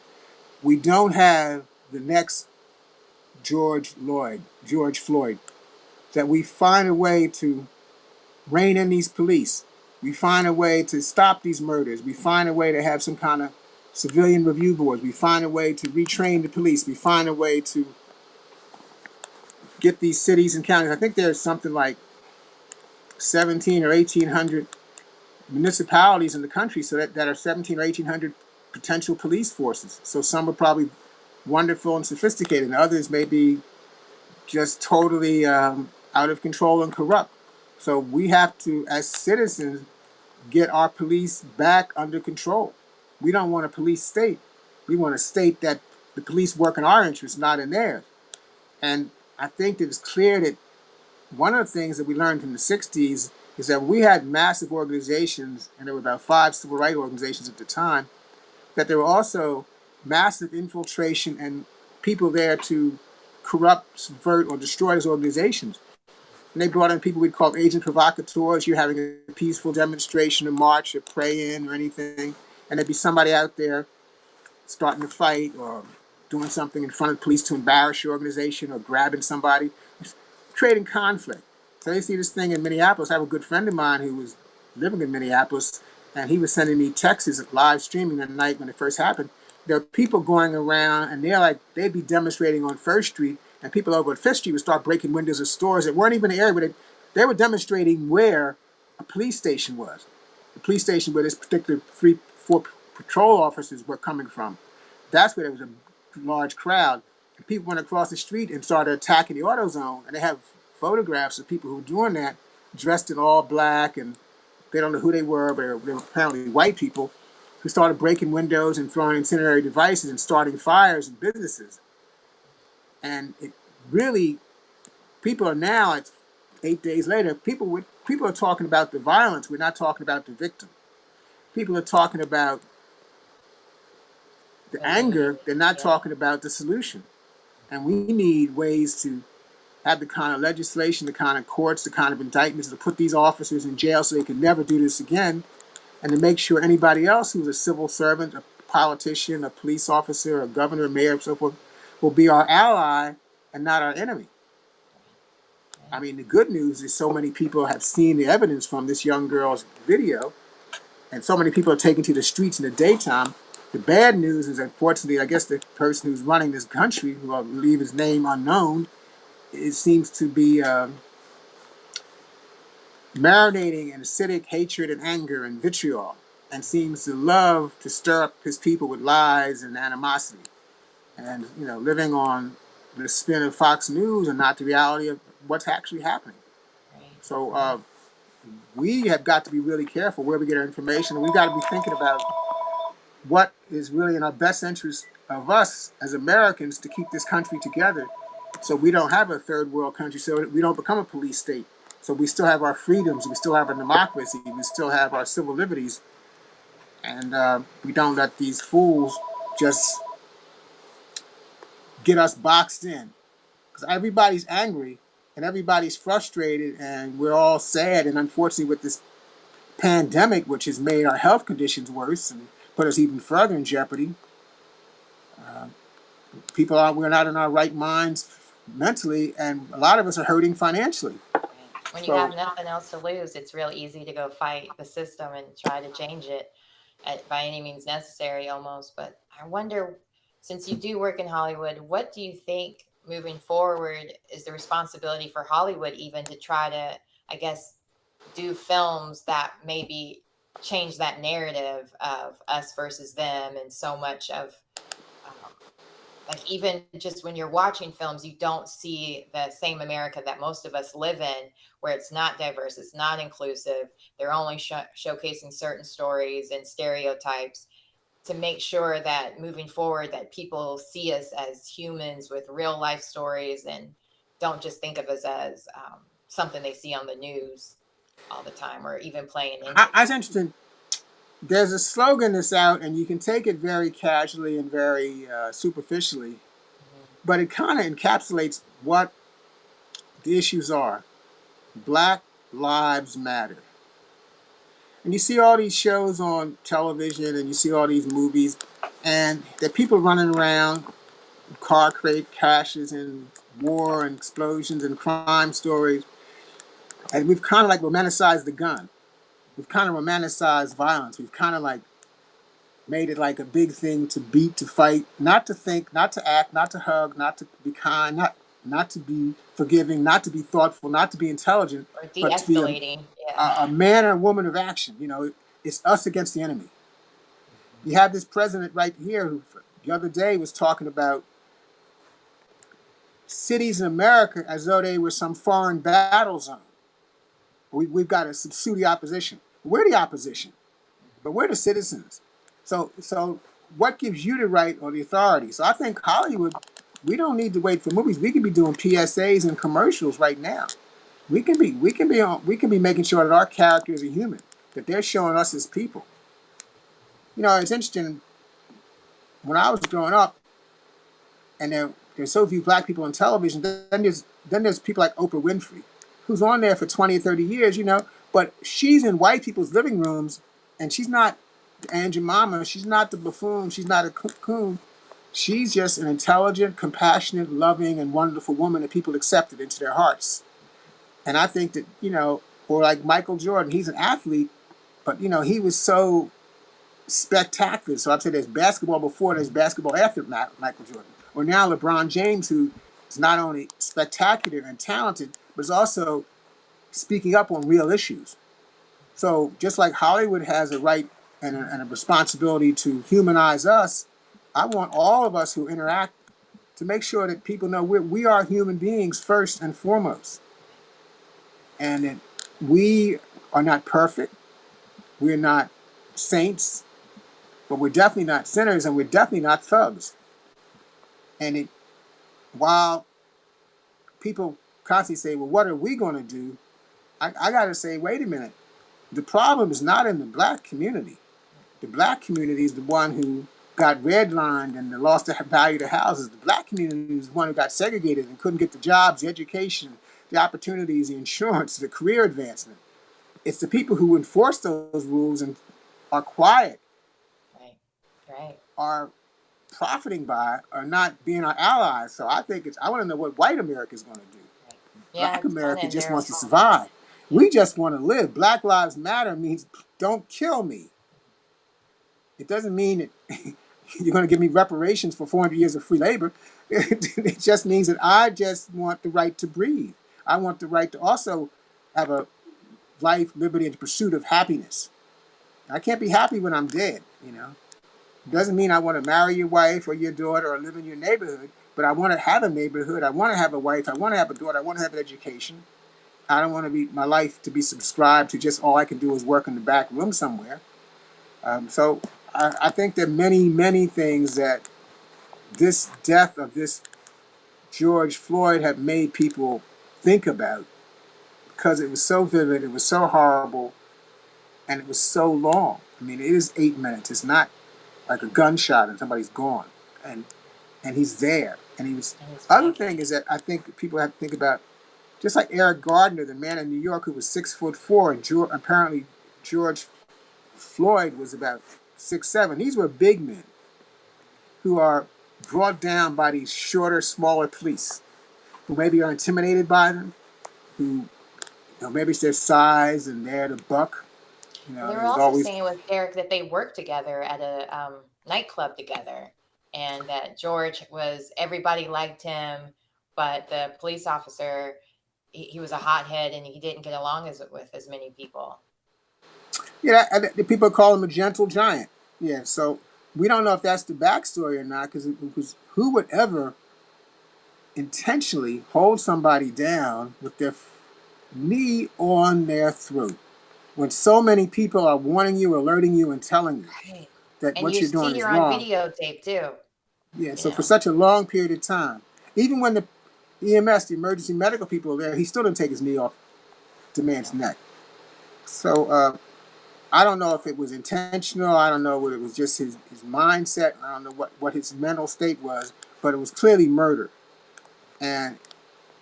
we don't have the next George Floyd, that we find a way to rein in these police. We find a way to stop these murders. We find a way to have some kind of civilian review boards. We find a way to retrain the police. We find a way to get these cities and counties. I think there's something like 17 or 1,800 municipalities in the country, so that are 17 or 1,800 potential police forces. So some are probably wonderful and sophisticated, and others may be just totally out of control and corrupt. So we have to, as citizens, get our police back under control. We don't want a police state. We want a state that the police work in our interests, not in theirs. And I think that it's clear that one of the things that we learned in the 60s is that we had massive organizations, and there were about 5 civil rights organizations at the time, that there were also massive infiltration and people there to corrupt, subvert, or destroy those organizations. And they brought in people we'd call agent provocateurs. You're having a peaceful demonstration, a march, a pray-in, or anything, and there'd be somebody out there starting a fight or doing something in front of the police to embarrass your organization or grabbing somebody, creating conflict. So they see this thing in Minneapolis. I have a good friend of mine who was living in Minneapolis, and he was sending me texts live streaming the night when it first happened. There are people going around, and they'd be demonstrating on First Street, and people over at Fifth Street would start breaking windows of stores that weren't even in the area, but they were demonstrating where a police station was. The police station where this particular 4 patrol officers were coming from. That's where there was a large crowd. And people went across the street and started attacking the AutoZone, and they have photographs of people who were doing that, dressed in all black, and they don't know who they were, but they were apparently white people who started breaking windows and throwing incendiary devices and starting fires in businesses. And it really, people are now, it's 8 days later, people are talking about the violence. We're not talking about the victim. People are talking about the anger. They're not talking about the solution. And we need ways to have the kind of legislation, the kind of courts, the kind of indictments to put these officers in jail so they can never do this again, and to make sure anybody else who's a civil servant, a politician, a police officer, a governor, a mayor, and so forth, will be our ally and not our enemy. I mean, the good news is so many people have seen the evidence from this young girl's video, and so many people are taken to the streets in the daytime. The bad news is, unfortunately, I guess the person who's running this country, who I'll leave his name unknown, it seems to be marinating in acidic hatred and anger and vitriol, and seems to love to stir up his people with lies and animosity, and living on the spin of Fox News and not the reality of what's actually happening. So we have got to be really careful where we get our information, and we got to be thinking about what is really in our best interest of us as Americans to keep this country together, so we don't have a third world country, so we don't become a police state. So we still have our freedoms, we still have our democracy, we still have our civil liberties, and we don't let these fools just get us boxed in. Because everybody's angry and everybody's frustrated, and we're all sad, and unfortunately with this pandemic, which has made our health conditions worse and put us even further in jeopardy, we're not in our right minds mentally, and a lot of us are hurting financially. When you have nothing else to lose, it's real easy to go fight the system and try to change it by any means necessary almost. But I wonder, since you do work in Hollywood, what do you think moving forward is the responsibility for Hollywood even to try to, I guess, do films that maybe change that narrative of us versus them, and so much of like even just when you're watching films, you don't see the same America that most of us live in, where it's not diverse, it's not inclusive. They're only showcasing certain stories and stereotypes, to make sure that moving forward that people see us as humans with real life stories and don't just think of us as something they see on the news all the time, or even playing into. That's interesting. There's a slogan that's out, and you can take it very casually and very superficially, but it kind of encapsulates what the issues are. Black Lives Matter. And you see all these shows on television, and you see all these movies, and there are people running around, car crashes and war and explosions and crime stories, and we've kind of like romanticized the gun. We've kind of romanticized violence. We've kind of like made it like a big thing to beat, to fight, not to think, not to act, not to hug, not to be kind, not to be forgiving, not to be thoughtful, not to be intelligent, Or but to be de-escalating. a man or a woman of action. It's us against the enemy. You have this president right here who the other day was talking about cities in America as though they were some foreign battle zone. We've got to subsue the opposition. We're the opposition, but we're the citizens. So what gives you the right or the authority? So I think Hollywood, we don't need to wait for movies. We can be doing PSAs and commercials right now. We can be making sure that our characters are human, that they're showing us as people. You know, it's interesting. When I was growing up, and there's so few black people on television, then there's people like Oprah Winfrey, who's on there for 20 or 30 years, you know, but she's in white people's living rooms, and she's not Aunt Jemima, she's not the buffoon, she's not a cocoon. She's just an intelligent, compassionate, loving, and wonderful woman that people accepted into their hearts. And I think that, you know, or like Michael Jordan, he's an athlete, but, you know, he was so spectacular. So I'd say there's basketball before, there's basketball after Michael Jordan. Or now LeBron James, who is not only spectacular and talented, but is also speaking up on real issues. So just like Hollywood has a right and a responsibility to humanize us, I want all of us who interact to make sure that people know we are human beings first and foremost. And that we are not perfect. We're not saints, but we're definitely not sinners, and we're definitely not thugs. And while people constantly say, well, what are we going to do? I got to say, wait a minute. The problem is not in the black community. The black community is the one who got redlined and lost the value of the houses. The black community is the one who got segregated and couldn't get the jobs, the education, the opportunities, the insurance, the career advancement. It's the people who enforce those rules and are quiet, Right. are profiting by, are not being our allies. So I think I want to know what white America is going to do. Right. Yeah, Black America just wants to fault. survive. We just want to live. Black Lives Matter means don't kill me. It doesn't mean that you're going to give me reparations for 400 years of free labor. It just means that I just want the right to breathe. I want the right to also have a life, liberty, and pursuit of happiness. I can't be happy when I'm dead, you know. It doesn't mean I want to marry your wife or your daughter or live in your neighborhood, but I want to have a neighborhood. I want to have a wife. I want to have a daughter. I want to have an education. I don't want my life to be subscribed to just all I can do is work in the back room somewhere. So I think there are many, many things that this death of this George Floyd have made people think about, because it was so vivid, it was so horrible, and it was so long. I mean, it is 8 minutes. It's not like a gunshot and somebody's gone. And he's there. And he was. Other thing is that I think people have to think about, just like Eric Gardner, the man in New York who was 6'4", and apparently George Floyd was about 6'7". These were big men who are brought down by these shorter, smaller police, who maybe are intimidated by them, who maybe it's their size and they're the buck. You know, They were also saying with Derek that they worked together at a nightclub together, and that George everybody liked him, but the police officer, he was a hothead and he didn't get along with as many people. Yeah, the people call him a gentle giant. Yeah, so we don't know if that's the backstory or not, because who would ever intentionally hold somebody down with their knee on their throat when so many people are warning you, alerting you, and telling you that what you're doing is wrong. And you see you're on videotape too. Yeah, so for such a long period of time, even when the EMS, the emergency medical people, are there, he still didn't take his knee off the man's neck. So I don't know if it was intentional. I don't know whether it was just his mindset. I don't know what his mental state was, but it was clearly murder. And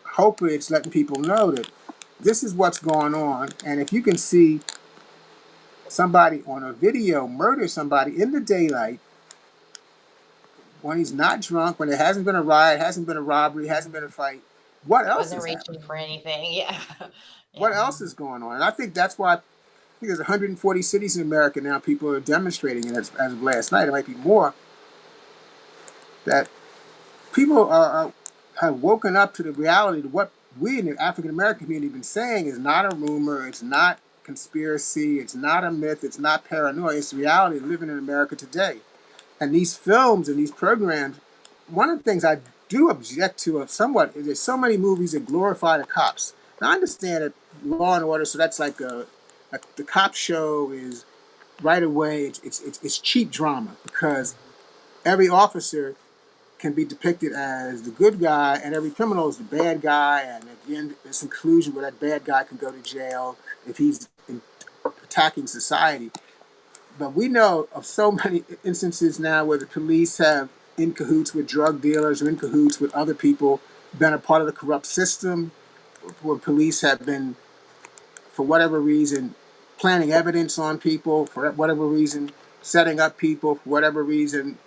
hopefully it's letting people know that this is what's going on. And if you can see somebody on a video murder somebody in the daylight, when he's not drunk, when there hasn't been a riot, hasn't been a robbery, hasn't been a fight, what else is happening? Wasn't reaching for anything, yeah. What else is going on? And I think that's why, I think there's 140 cities in America now, people are demonstrating it as of last night. It might be more. That people have woken up to the reality of what we in the African American community have been saying is not a rumor, it's not conspiracy, it's not a myth, it's not paranoia, it's the reality of living in America today. And these films and these programs, one of the things I do object to somewhat is there's so many movies that glorify the cops. I understand that Law and Order, so that's like the cop show is right away. It's cheap drama because every officer can be depicted as the good guy, and every criminal is the bad guy. And at the end, there's some conclusion where that bad guy can go to jail if he's attacking society. But we know of so many instances now where the police have in cahoots with drug dealers or in cahoots with other people, been a part of the corrupt system, where police have been, for whatever reason, planting evidence on people, for whatever reason, setting up people, for whatever reason,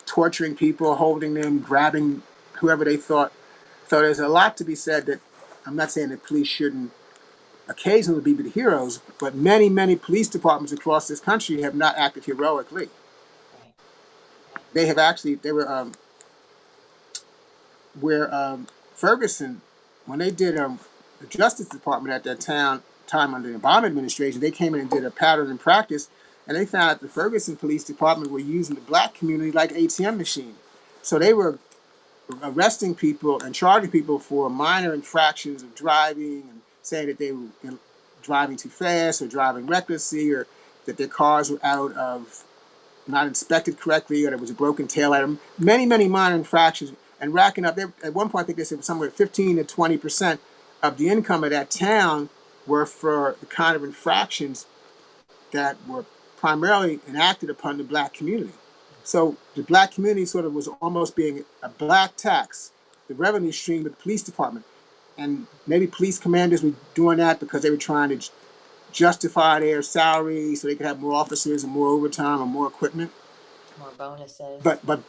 torturing people, holding them, grabbing whoever they thought. So there's a lot to be said that I'm not saying that police shouldn't occasionally be the heroes, but many, many police departments across this country have not acted heroically. Right. They have actually, they were, where Ferguson, when they did the Justice Department at that time under the Obama administration, they came in and did a pattern and practice, and they found that the Ferguson Police Department were using the black community like ATM machine. So they were arresting people and charging people for minor infractions of driving and saying that they were driving too fast or driving recklessly or that their cars were out of not inspected correctly or there was a broken tail light. Many, many minor infractions and racking up. At one point, I think they said somewhere 15 to 20% of the income of that town were for the kind of infractions that were primarily enacted upon the black community. So the black community sort of was almost being a black tax, the revenue stream of the police department. And maybe police commanders were doing that because they were trying to justify their salary so they could have more officers and more overtime and more equipment. More bonuses. But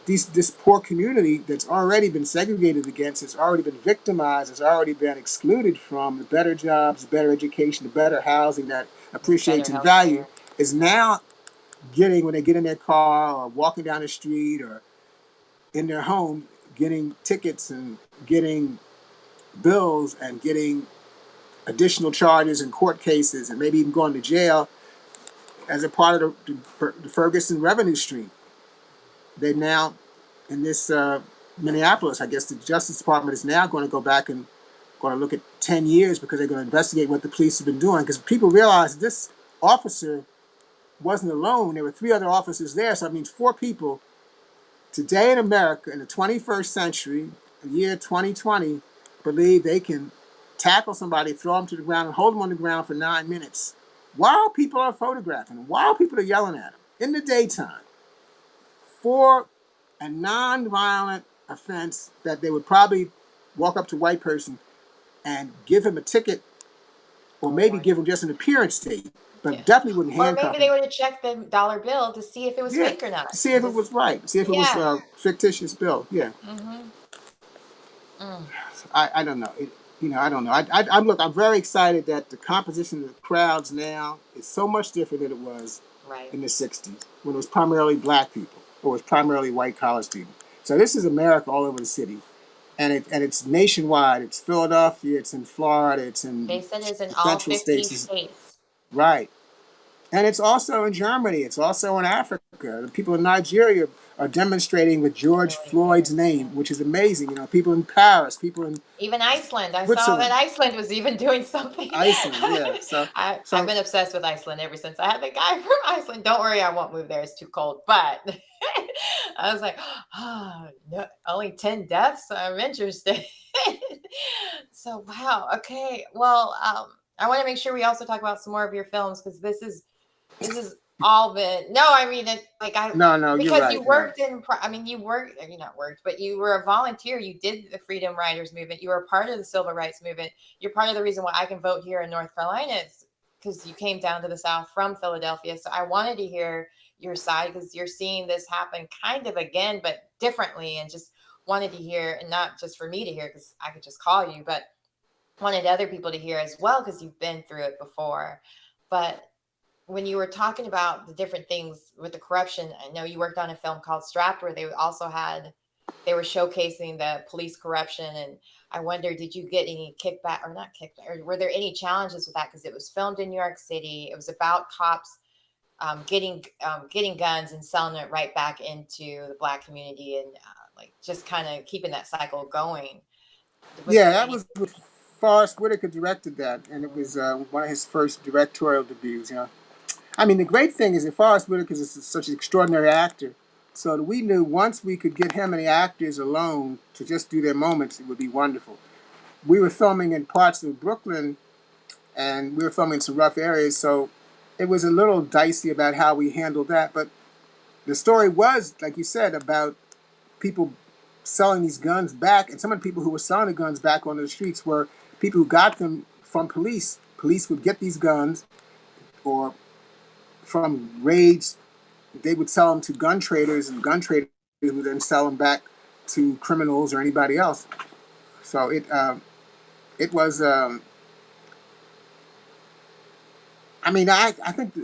this poor community that's already been segregated against, has already been victimized, has already been excluded from the better jobs, the better education, the better housing that appreciates and value, is now getting, when they get in their car or walking down the street or in their home, getting tickets and getting bills and getting additional charges and court cases and maybe even going to jail as a part of the Ferguson revenue stream. They now, in this Minneapolis, I guess the Justice Department is now going to go back and going to look at 10 years because they're going to investigate what the police have been doing. Because people realize this officer wasn't alone. There were 3 other officers there. So that means 4 people today in America in the 21st century, the year 2020, believe they can tackle somebody, throw them to the ground, and hold them on the ground for 9 minutes while people are photographing them, while people are yelling at them in the daytime for a non-violent offense that they would probably walk up to a white person and give him a ticket or maybe give him just an appearance date, but definitely wouldn't handcuff him. Or maybe they would have checked the dollar bill to see if it was fake or not. To see if it was right, see if it was a fictitious bill. Yeah. I don't know. I don't know. I'm very excited that the composition of the crowds now is so much different than it was in the 60s when it was primarily black people or it was primarily white college people. So this is America all over the city. And it's nationwide. It's Philadelphia. It's in Florida. It's in they said it's in all 50 states. Right. And it's also in Germany. It's also in Africa. The people in Nigeria are demonstrating with George Floyd's name, which is amazing. People in Paris, people in even Iceland. I saw that Iceland was even doing something. Iceland, yeah. So I've been obsessed with Iceland ever since I had the guy from Iceland. Don't worry, I won't move there. It's too cold. But I was like, oh, no, only 10 deaths. I'm interested. So wow. Okay. Well, I want to make sure we also talk about some more of your films because this is all been no, because you're right, you worked but you were a volunteer. You did the Freedom Riders movement. You were a part of the Civil Rights movement. You're part of the reason why I can vote here in North Carolina is because you came down to the South from Philadelphia. So I wanted to hear your side because you're seeing this happen kind of again, but differently, and just wanted to hear, and not just for me to hear because I could just call you, but wanted other people to hear as well because you've been through it before. But when you were talking about the different things with the corruption, I know you worked on a film called Strapped where they were showcasing the police corruption. And I wonder, did you get any kickback or not kickback, or were there any challenges with that? Because it was filmed in New York City. It was about cops getting guns and selling it right back into the black community and just kind of keeping that cycle going. That was Forrest Whitaker directed that, and it was one of his first directorial debuts. I mean, the great thing is that Forrest Whitaker is such an extraordinary actor. So that we knew once we could get him and the actors alone to just do their moments, it would be wonderful. We were filming in parts of Brooklyn, and we were filming in some rough areas, so it was a little dicey about how we handled that. But the story was, like you said, about people selling these guns back, and some of the people who were selling the guns back on the streets were people who got them from police. Police would get these guns, or from raids, they would sell them to gun traders, and gun traders would then sell them back to criminals or anybody else. So it was. I mean, I think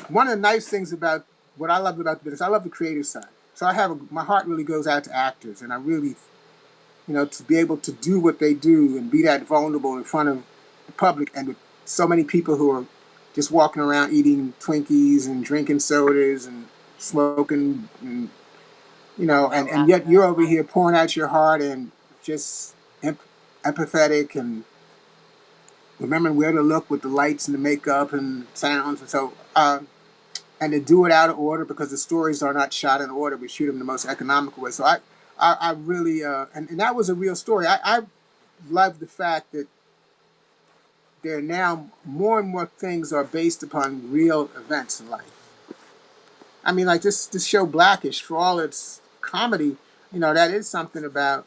one of the nice things about what I love about the business, I love the creative side. So my heart really goes out to actors, and I really, to be able to do what they do and be that vulnerable in front of the public, and with so many people who are just walking around eating Twinkies and drinking sodas and smoking, and and yet you're over here pouring out your heart and just empathetic and remembering where to look with the lights and the makeup and sounds. And so, and to do it out of order, because the stories are not shot in order. We shoot them the most economical way. So I really, and that was a real story. I love the fact that there are now more and more things are based upon real events in life. I mean, like this show Blackish, for all its comedy, that is something about,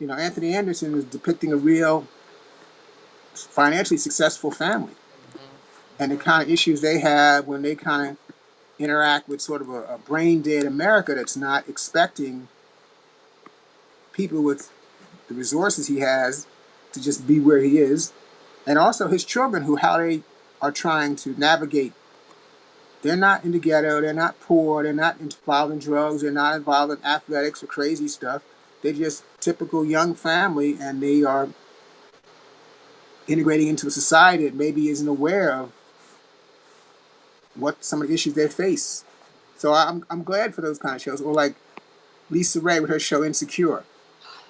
Anthony Anderson is depicting a real financially successful family, and the kind of issues they have when they kind of interact with sort of a brain dead America that's not expecting people with the resources he has to just be where he is, and also his children, how they are trying to navigate. They're not in the ghetto, they're not poor, they're not involved in drugs, they're not involved in athletics or crazy stuff. They're just typical young family, and they are integrating into a society that maybe isn't aware of what some of the issues they face. So I'm glad for those kind of shows. Or like Lisa Ray with her show Insecure,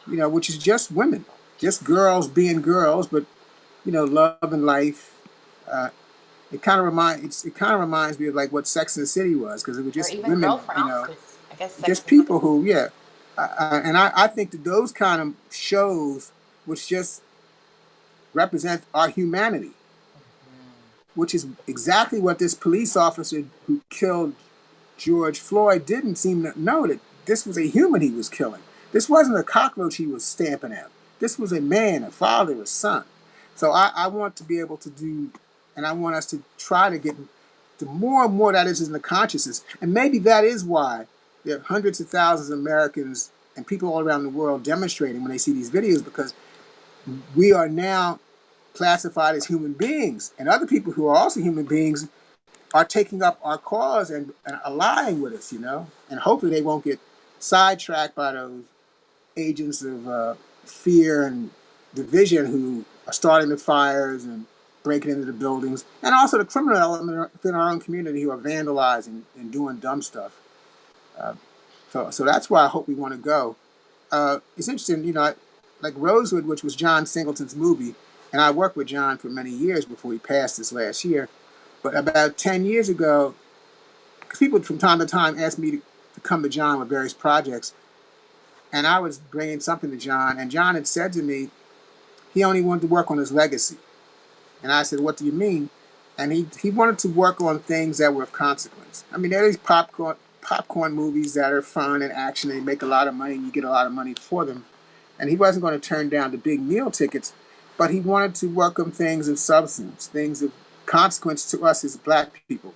which is just women, just girls being girls, but love and life. It kind of reminds me of like what Sex and the City was, because it was just women, I guess just people who, and I think that those kind of shows, which just represent our humanity, which is exactly what this police officer who killed George Floyd didn't seem to know, that this was a human he was killing. This wasn't a cockroach he was stamping at. This was a man, a father, a son. So I want to be able to do, and I want us to try to get to more and more that is in the consciousness. And maybe that is why there are hundreds of thousands of Americans and people all around the world demonstrating when they see these videos, because we are now classified as human beings, and other people who are also human beings are taking up our cause and allying with us, and hopefully they won't get sidetracked by those agents of fear and division who are starting the fires and breaking into the buildings, and also the criminal element within our own community who are vandalizing and doing dumb stuff. So that's where I hope we want to go. It's interesting, like Rosewood, which was John Singleton's movie, and I worked with John for many years before he passed this last year. But about 10 years ago, because people from time to time asked me to come to John with various projects, and I was bringing something to John, and John had said to me he only wanted to work on his legacy. And I said, what do you mean? And he wanted to work on things that were of consequence. I mean, there are these popcorn movies that are fun and action, and they make a lot of money, and you get a lot of money for them. And he wasn't going to turn down the big meal tickets, but he wanted to work on things of substance, things of consequence to us as Black people,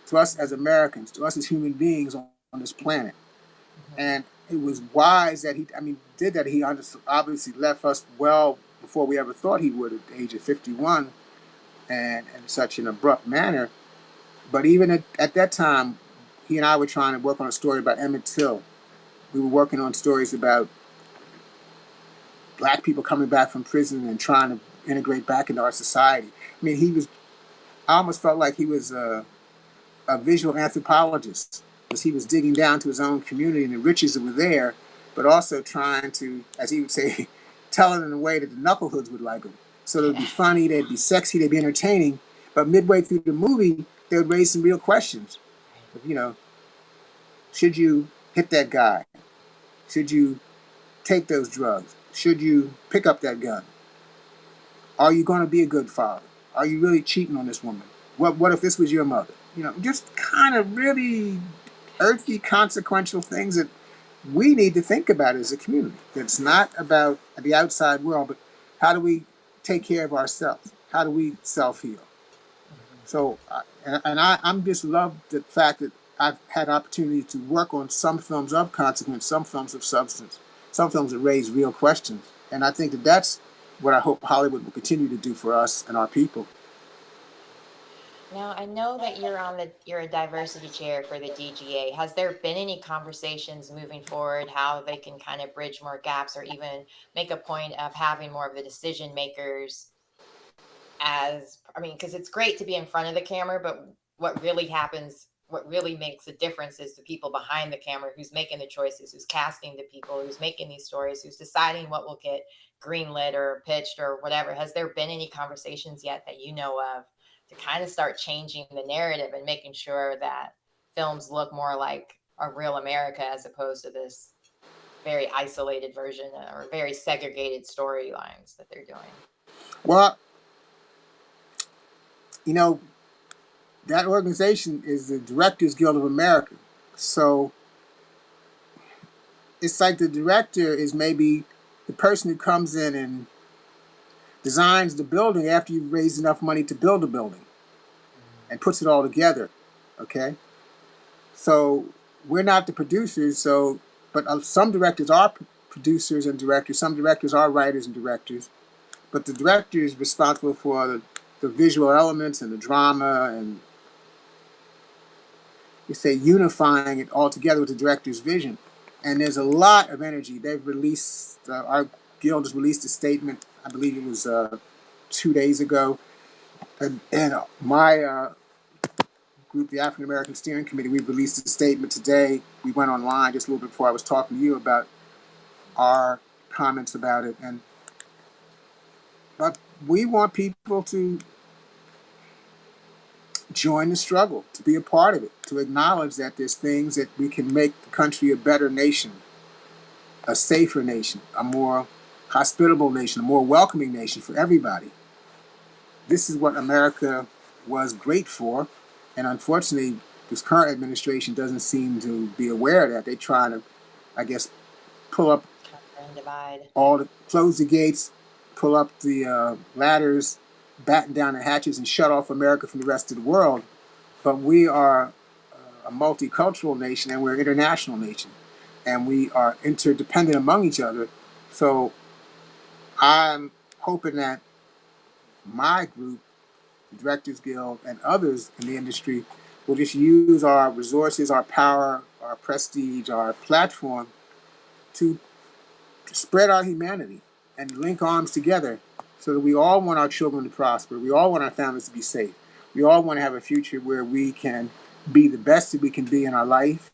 to us as Americans, to us as human beings on this planet. And it was wise that he did that. He obviously left us well before we ever thought he would, at the age of 51, and in such an abrupt manner. But even at that time, he and I were trying to work on a story about Emmett Till. We were working on stories about Black people coming back from prison and trying to integrate back into our society. I mean, I almost felt like he was a visual anthropologist, because he was digging down to his own community and the riches that were there, but also trying to, as he would say, tell it in a way that the knuckleheads would like him. So they'd be funny, they'd be sexy, they'd be entertaining. But midway through the movie, they would raise some real questions. You know, should you hit that guy? Should you take those drugs? Should you pick up that gun? Are you going to be a good father? Are you really cheating on this woman? What if this was your mother? You know, just kind of really earthy, consequential things that we need to think about as a community. It's not about the outside world, but how do we take care of ourselves? How do we self-heal? So, I'm just love the fact that I've had opportunity to work on some films of consequence, some films of substance, some films that raise real questions. And I think that that's what I hope Hollywood will continue to do for us and our people. Now, I know that you're a diversity chair for the DGA. Has there been any conversations moving forward how they can kind of bridge more gaps or even make a point of having more of the decision makers because it's great to be in front of the camera, but what really happens, what really makes a difference is the people behind the camera who's making the choices, who's casting the people, who's making these stories, who's deciding what will get greenlit or pitched or whatever. Has there been any conversations yet that you know of to kind of start changing the narrative and making sure that films look more like a real America as opposed to this very isolated version or very segregated storylines that they're doing? Well, you know, that organization is the Directors Guild of America. So it's like the director is maybe the person who comes in and designs the building after you've raised enough money to build a building and puts it all together. Okay? So we're not the producers, but some directors are producers and directors. Some directors are writers and directors. But the director is responsible for the visual elements and the drama and, you say, unifying it all together with the director's vision. And there's a lot of energy. They've released, our guild has released a statement, I believe it was 2 days ago. And my group, the African American Steering Committee, we released a statement today. We went online just a little bit before I was talking to you about our comments about it. But we want people to join the struggle, to be a part of it, to acknowledge that there's things that we can make the country a better nation, a safer nation, a more hospitable nation, a more welcoming nation for everybody. This is what America was great for, and unfortunately, this current administration doesn't seem to be aware of that. They try to, I guess, pull up close the gates, pull up the ladders, batten down the hatches, and shut off America from the rest of the world. But we are a multicultural nation, and we're an international nation, and we are interdependent among each other. So I'm hoping that my group, the Directors Guild, and others in the industry will just use our resources, our power, our prestige, our platform to spread our humanity and link arms together so that we all want our children to prosper. We all want our families to be safe. We all want to have a future where we can be the best that we can be in our life.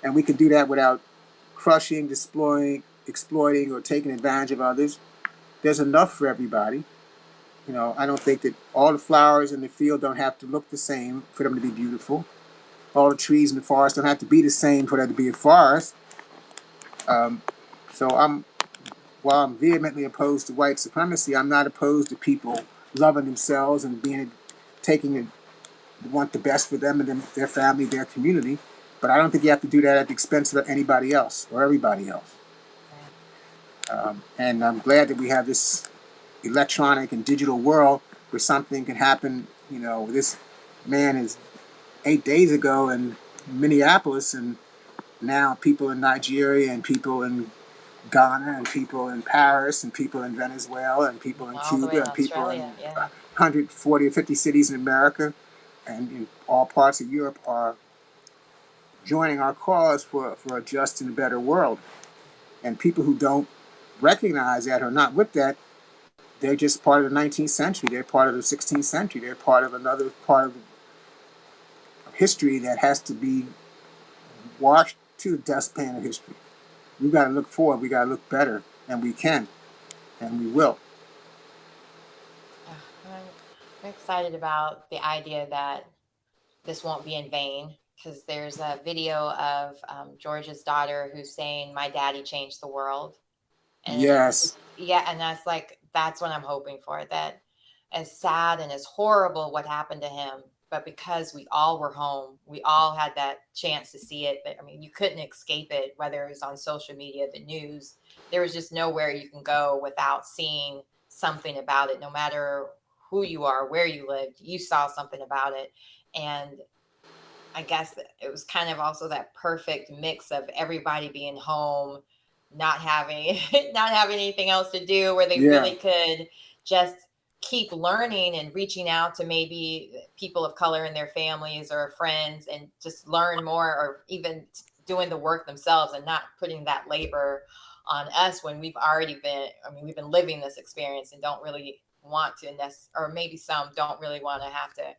And we can do that without crushing, exploiting, or taking advantage of others. There's enough for everybody. You know, I don't think that all the flowers in the field don't have to look the same for them to be beautiful. All the trees in the forest don't have to be the same for them to be a forest. So while I'm vehemently opposed to white supremacy, I'm not opposed to people loving themselves and want the best for them and their family, their community. But I don't think you have to do that at the expense of anybody else or everybody else. And I'm glad that we have this electronic and digital world where something can happen. You know, this man is 8 days ago in Minneapolis, and now people in Nigeria and people in Ghana and people in Paris and people in Venezuela and people in Cuba and people in 140 or 50 cities in America and in all parts of Europe are joining our cause for a just and a better world. And people who don't recognize that or not with that, they're just part of the 19th century. They're part of the 16th century. They're part of another part of history that has to be washed to the dustpan of history. We've got to look forward. We got to look better, and we can, and we will. I'm excited about the idea that this won't be in vain, because there's a video of George's daughter who's saying, "My daddy changed the world." And Yes. yeah, and that's what I'm hoping for, that as sad and as horrible what happened to him, but because we all were home, we all had that chance to see it. But I mean, you couldn't escape it, whether it was on social media, the news. There was just nowhere you can go without seeing something about it. No matter who you are, where you lived, you saw something about it. And I guess it was kind of also that perfect mix of everybody being home, not having not having anything else to do, where they Yeah. really could just keep learning and reaching out to maybe people of color in their families or friends and just learn more, or even doing the work themselves and not putting that labor on us when we've already been, I mean, we've been living this experience and don't really want to, or maybe some don't really want to have to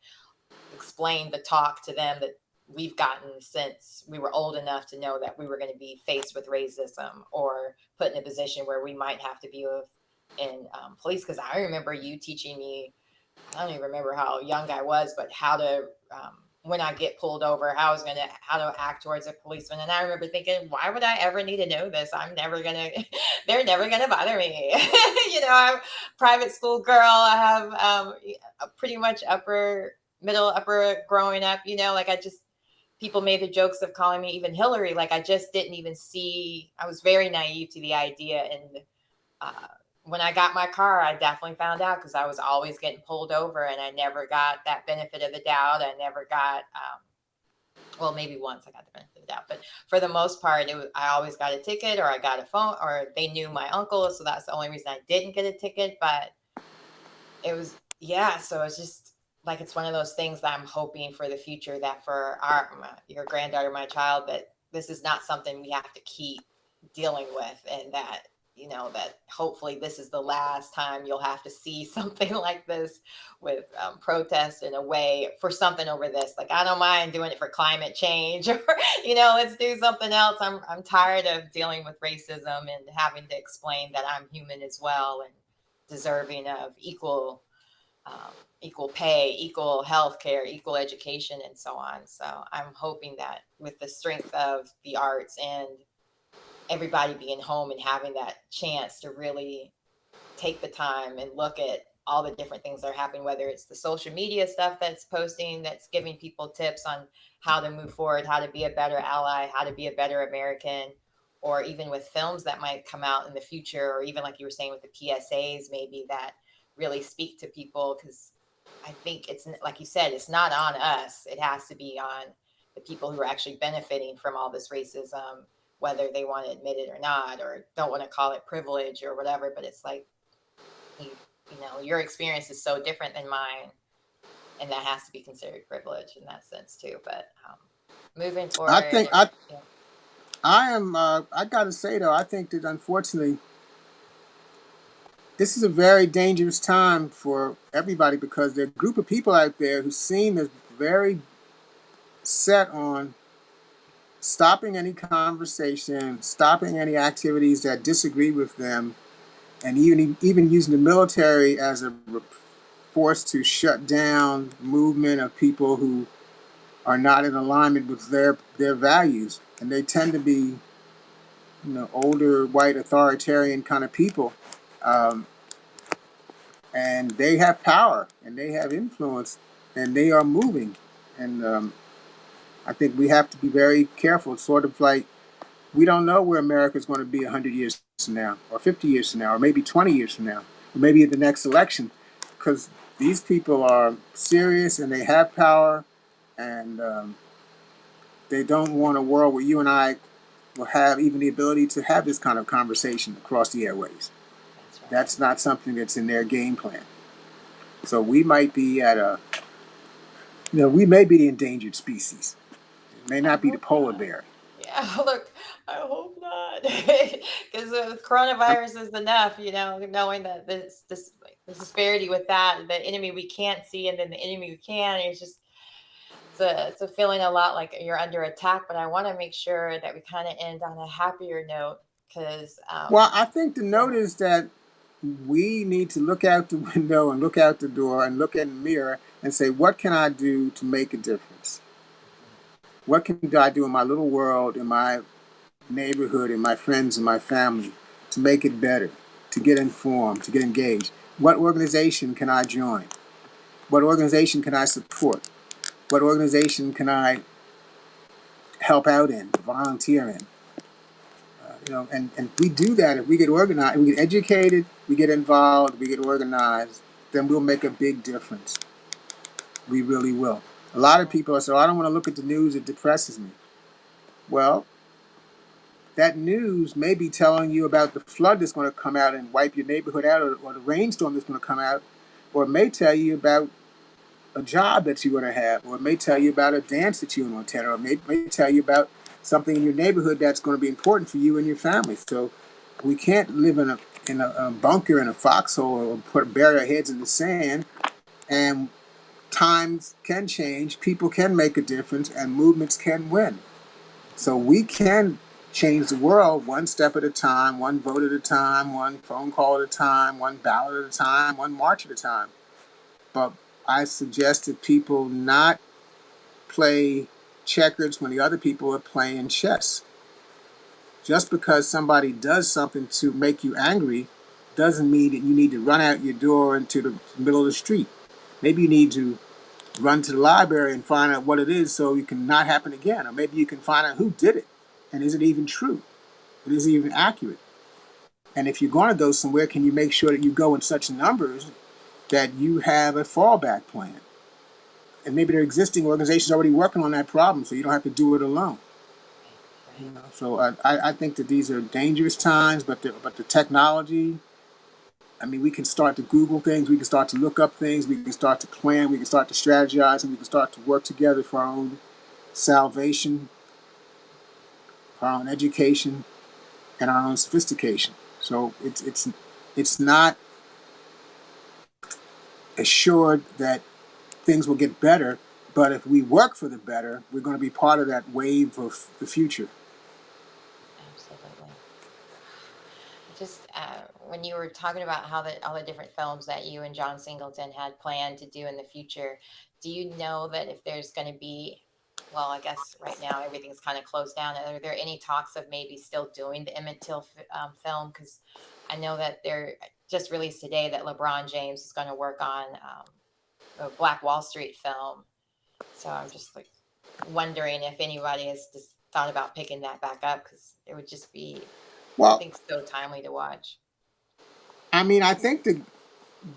explain the talk to them that we've gotten since we were old enough to know that we were going to be faced with racism or put in a position where we might have to be in police. Because I remember you teaching me, I don't even remember how young I was, but how to, when I get pulled over, how to act towards a policeman. And I remember thinking, why would I ever need to know this? I'm never going to, they're never going to bother me. I'm a private school girl. I have a pretty much upper growing up, people made the jokes of calling me even Hillary. Like, I just didn't even see, I was very naive to the idea. And when I got my car, I definitely found out, because I was always getting pulled over and I never got that benefit of the doubt. I never got, well, maybe once I got the benefit of the doubt, but for the most part, I always got a ticket, or I got a phone, or they knew my uncle. So that's the only reason I didn't get a ticket. But it was, yeah. So it's just like, it's one of those things that I'm hoping for the future, that for your granddaughter, my child, that this is not something we have to keep dealing with, and that, that hopefully this is the last time you'll have to see something like this with protest in a way for something over this. Like, I don't mind doing it for climate change, or, let's do something else. I'm tired of dealing with racism and having to explain that I'm human as well and deserving of equal pay, equal health care, equal education, and so on. So I'm hoping that with the strength of the arts and everybody being home and having that chance to really take the time and look at all the different things that are happening, whether it's the social media stuff that's posting, that's giving people tips on how to move forward, how to be a better ally, how to be a better American, or even with films that might come out in the future, or even like you were saying with the PSAs, maybe that really speak to people. Because I think it's, like you said, it's not on us. It has to be on the people who are actually benefiting from all this racism, whether they want to admit it or not, or don't want to call it privilege or whatever. But it's like, your experience is so different than mine, and that has to be considered privilege in that sense too. But moving forward, I gotta say though, I think that unfortunately, this is a very dangerous time for everybody, because there are a group of people out there who seem as very set on stopping any conversation, stopping any activities that disagree with them, and even using the military as a force to shut down movement of people who are not in alignment with their values. And they tend to be, older, white, authoritarian kind of people. And they have power and they have influence and they are moving. And I think we have to be very careful. It's sort of like, we don't know where America is going to be 100 years from now, or 50 years from now, or maybe 20 years from now, or maybe at the next election, because these people are serious and they have power, and they don't want a world where you and I will have even the ability to have this kind of conversation across the airwaves. That's not something that's in their game plan. So we might be we may be the endangered species. It may not be the polar bear. Yeah, look, I hope not, because coronavirus is enough, knowing that this the disparity with that, the enemy we can't see, and then the enemy we can. It's a feeling a lot like you're under attack. But I want to make sure that we kind of end on a happier note, because Well, I think the note is that we need to look out the window and look out the door and look in the mirror and say, what can I do to make a difference? What can I do in my little world, in my neighborhood, in my friends, and my family to make it better, to get informed, to get engaged? What organization can I join? What organization can I support? What organization can I help out in, volunteer in? And we do that if we get organized, we get educated, we get involved, we get organized, then we'll make a big difference. We really will. A lot of people say, oh, I don't want to look at the news, it depresses me. Well, that news may be telling you about the flood that's going to come out and wipe your neighborhood out, or the rainstorm that's going to come out, or it may tell you about a job that you're going to have, or it may tell you about a dance that you're going to attend, or it may tell you about something in your neighborhood that's going to be important for you and your family. So we can't live in a bunker in a foxhole or bury our heads in the sand. And times can change, people can make a difference, and movements can win. So we can change the world one step at a time, one vote at a time, one phone call at a time, one ballot at a time, one march at a time. But I suggest that people not play checkers when the other people are playing chess. Just because somebody does something to make you angry doesn't mean that you need to run out your door into the middle of the street. Maybe you need to run to the library and find out what it is so it can not happen again. Or maybe you can find out who did it. And is it even true? Is it even accurate? And if you're going to go somewhere, can you make sure that you go in such numbers that you have a fallback plan? And maybe there are existing organizations already working on that problem, so you don't have to do it alone. So I think that these are dangerous times, but the technology, I mean, we can start to Google things, we can start to look up things, we can start to plan, we can start to strategize, and we can start to work together for our own salvation, for our own education, and our own sophistication. So it's not assured that things will get better, but if we work for the better, we're going to be part of that wave of the future. Absolutely. Just when you were talking about how all the different films that you and John Singleton had planned to do in the future, do you know that if there's going to be, well, I guess right now everything's kind of closed down. Are there any talks of maybe still doing the Emmett Till film? Because I know that they're just released today that LeBron James is going to work on a Black Wall Street film. So I'm just like wondering if anybody has just thought about picking that back up, because it would just be, I think, so timely to watch. I mean, I think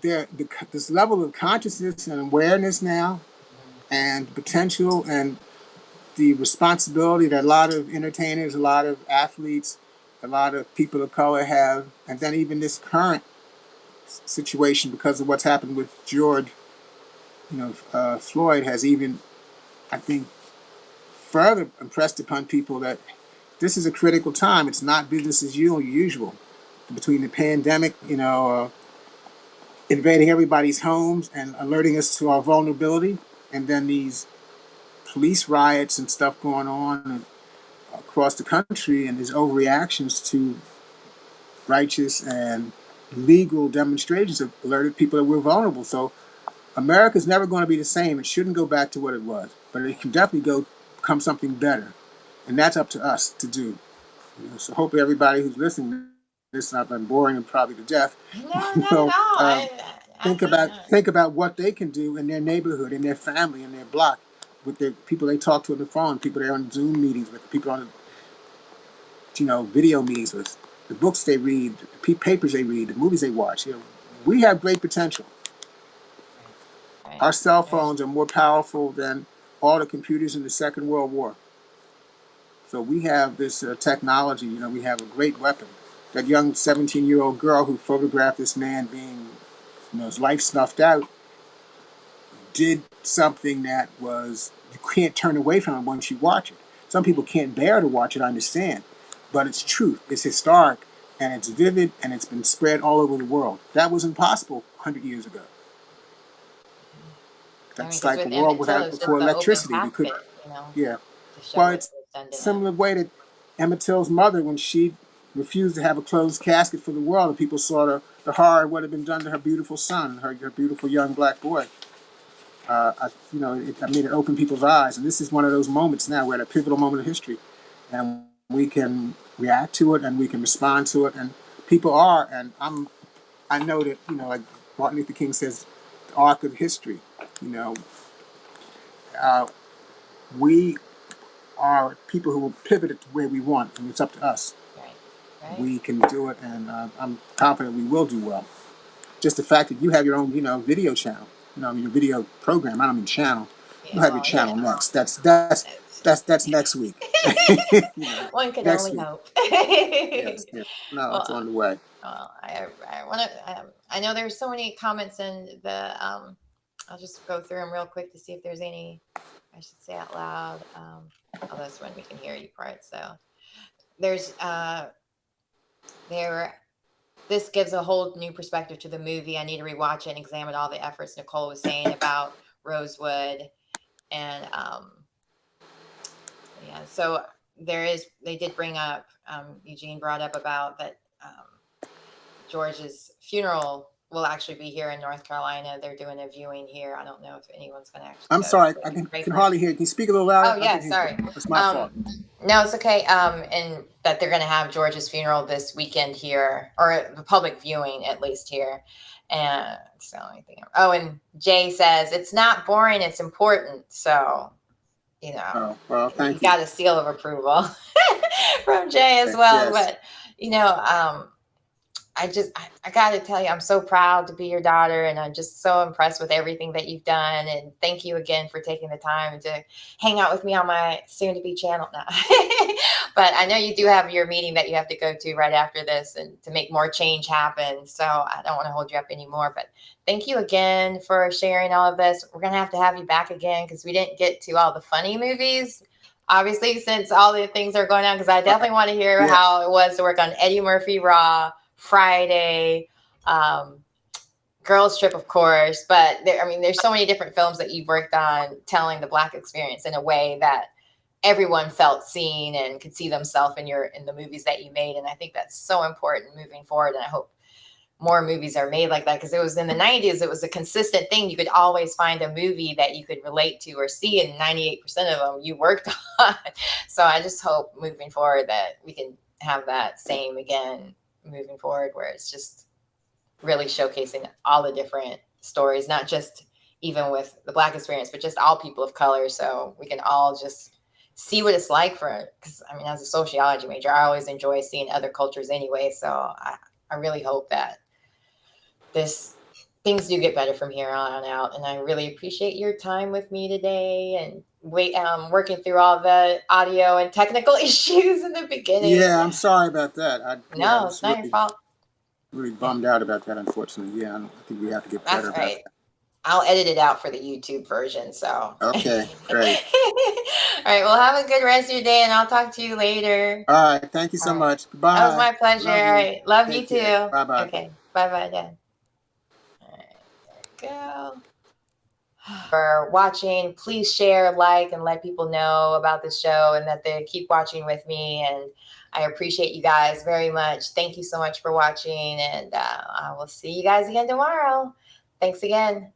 this level of consciousness and awareness now, and potential, and the responsibility that a lot of entertainers, a lot of athletes, a lot of people of color have, and then even this current situation because of what's happened with George, Floyd, has even, I think, further impressed upon people that this is a critical time. It's not business as usual. Between the pandemic, invading everybody's homes and alerting us to our vulnerability, and then these police riots and stuff going on across the country, and these overreactions to righteous and legal demonstrations have alerted people that we're vulnerable. So America's never going to be the same. It shouldn't go back to what it was, but it can definitely become something better, and that's up to us to do. So hopefully everybody who's listening to this, I've been boring them probably to death. No, not at all. Think about what they can do in their neighborhood, in their family, in their block, with the people they talk to on the phone, people they're on Zoom meetings with, people on video meetings with, the books they read, the papers they read, the movies they watch. We have great potential. Right. Our cell phones are more powerful than all the computers in the Second World War. So we have this technology. We have a great weapon. That young 17-year-old girl who photographed this man being, his life snuffed out, did something that you can't turn away from it once you watch it. Some people can't bear to watch it, I understand. But it's truth. It's historic, and it's vivid, and it's been spread all over the world. That was impossible 100 years ago. That's like a world before electricity. We could, yeah. Well, it's a similar way that Emmett Till's mother, when she refused to have a closed casket for the world, and people saw the horror of what had been done to her beautiful son, her beautiful young black boy. It opened people's eyes, and this is one of those moments now. We're at a pivotal moment of history, and we can react to it, and we can respond to it, and people are, and I know that, like Martin Luther King says, the arc of history. We are people who will pivot it to where we want, and it's up to us. Right. We can do it, and I'm confident we will do well. Just the fact that you have your own, video channel, your video program. I don't mean channel. Yeah, You have your channel next. That's next week. One can next only week. hope. Yes. No, Well, it's on the way. I want to. I know there's so many comments in the. I'll just go through them real quick to see if there's any I should say out loud. This one we can hear you part. So there's this gives a whole new perspective to the movie. I need to rewatch it and examine all the efforts Nicole was saying about Rosewood. And so they did bring up, Eugene brought up about that George's funeral will actually be here in North Carolina. They're doing a viewing here. I don't know if anyone's going to actually. I'm sorry, I can hardly hear you. Can you speak a little louder? Oh, yeah, sorry. It's my fault. No, it's okay. And that they're going to have George's funeral this weekend here, or the public viewing at least here. And so and Jay says it's not boring, it's important. So, thank you. Got a seal of approval from Jay as well. Yes. But, I got to tell you, I'm so proud to be your daughter, and I'm just so impressed with everything that you've done. And thank you again for taking the time to hang out with me on my soon-to-be channel now. But I know you do have your meeting that you have to go to right after this and to make more change happen. So I don't want to hold you up anymore. But thank you again for sharing all of this. We're going to have you back again because we didn't get to all the funny movies. Obviously, since all the things are going on, because I definitely want to hear how it was to work on Eddie Murphy Raw, Friday, Girls Trip, of course, but there's so many different films that you've worked on telling the Black experience in a way that everyone felt seen and could see themselves in the movies that you made. And I think that's so important moving forward. And I hope more movies are made like that, because it was in the 90s, it was a consistent thing. You could always find a movie that you could relate to or see, and 98% of them you worked on. So I just hope moving forward that we can have that same again moving forward, where it's just really showcasing all the different stories, not just even with the Black experience, but just all people of color. So we can all just see what it's like because as a sociology major, I always enjoy seeing other cultures anyway. So I really hope that things do get better from here on out. And I really appreciate your time with me today and working through all the audio and technical issues in the beginning. Yeah, I'm sorry about that. No, it's not your fault. Really bummed out about that, unfortunately. Yeah, I think we have to get better. That's right. I'll edit it out for the YouTube version. So. Okay, great. All right. Well, have a good rest of your day, and I'll talk to you later. All right. Thank you so much. Goodbye. That was my pleasure. All right. Love you too. Bye-bye. Okay. Bye-bye, Dad. All right. There we go. For watching, please share, like, and let people know about the show and that they keep watching with me. And I appreciate you guys very much. Thank you so much for watching, and I will see you guys again tomorrow. Thanks again.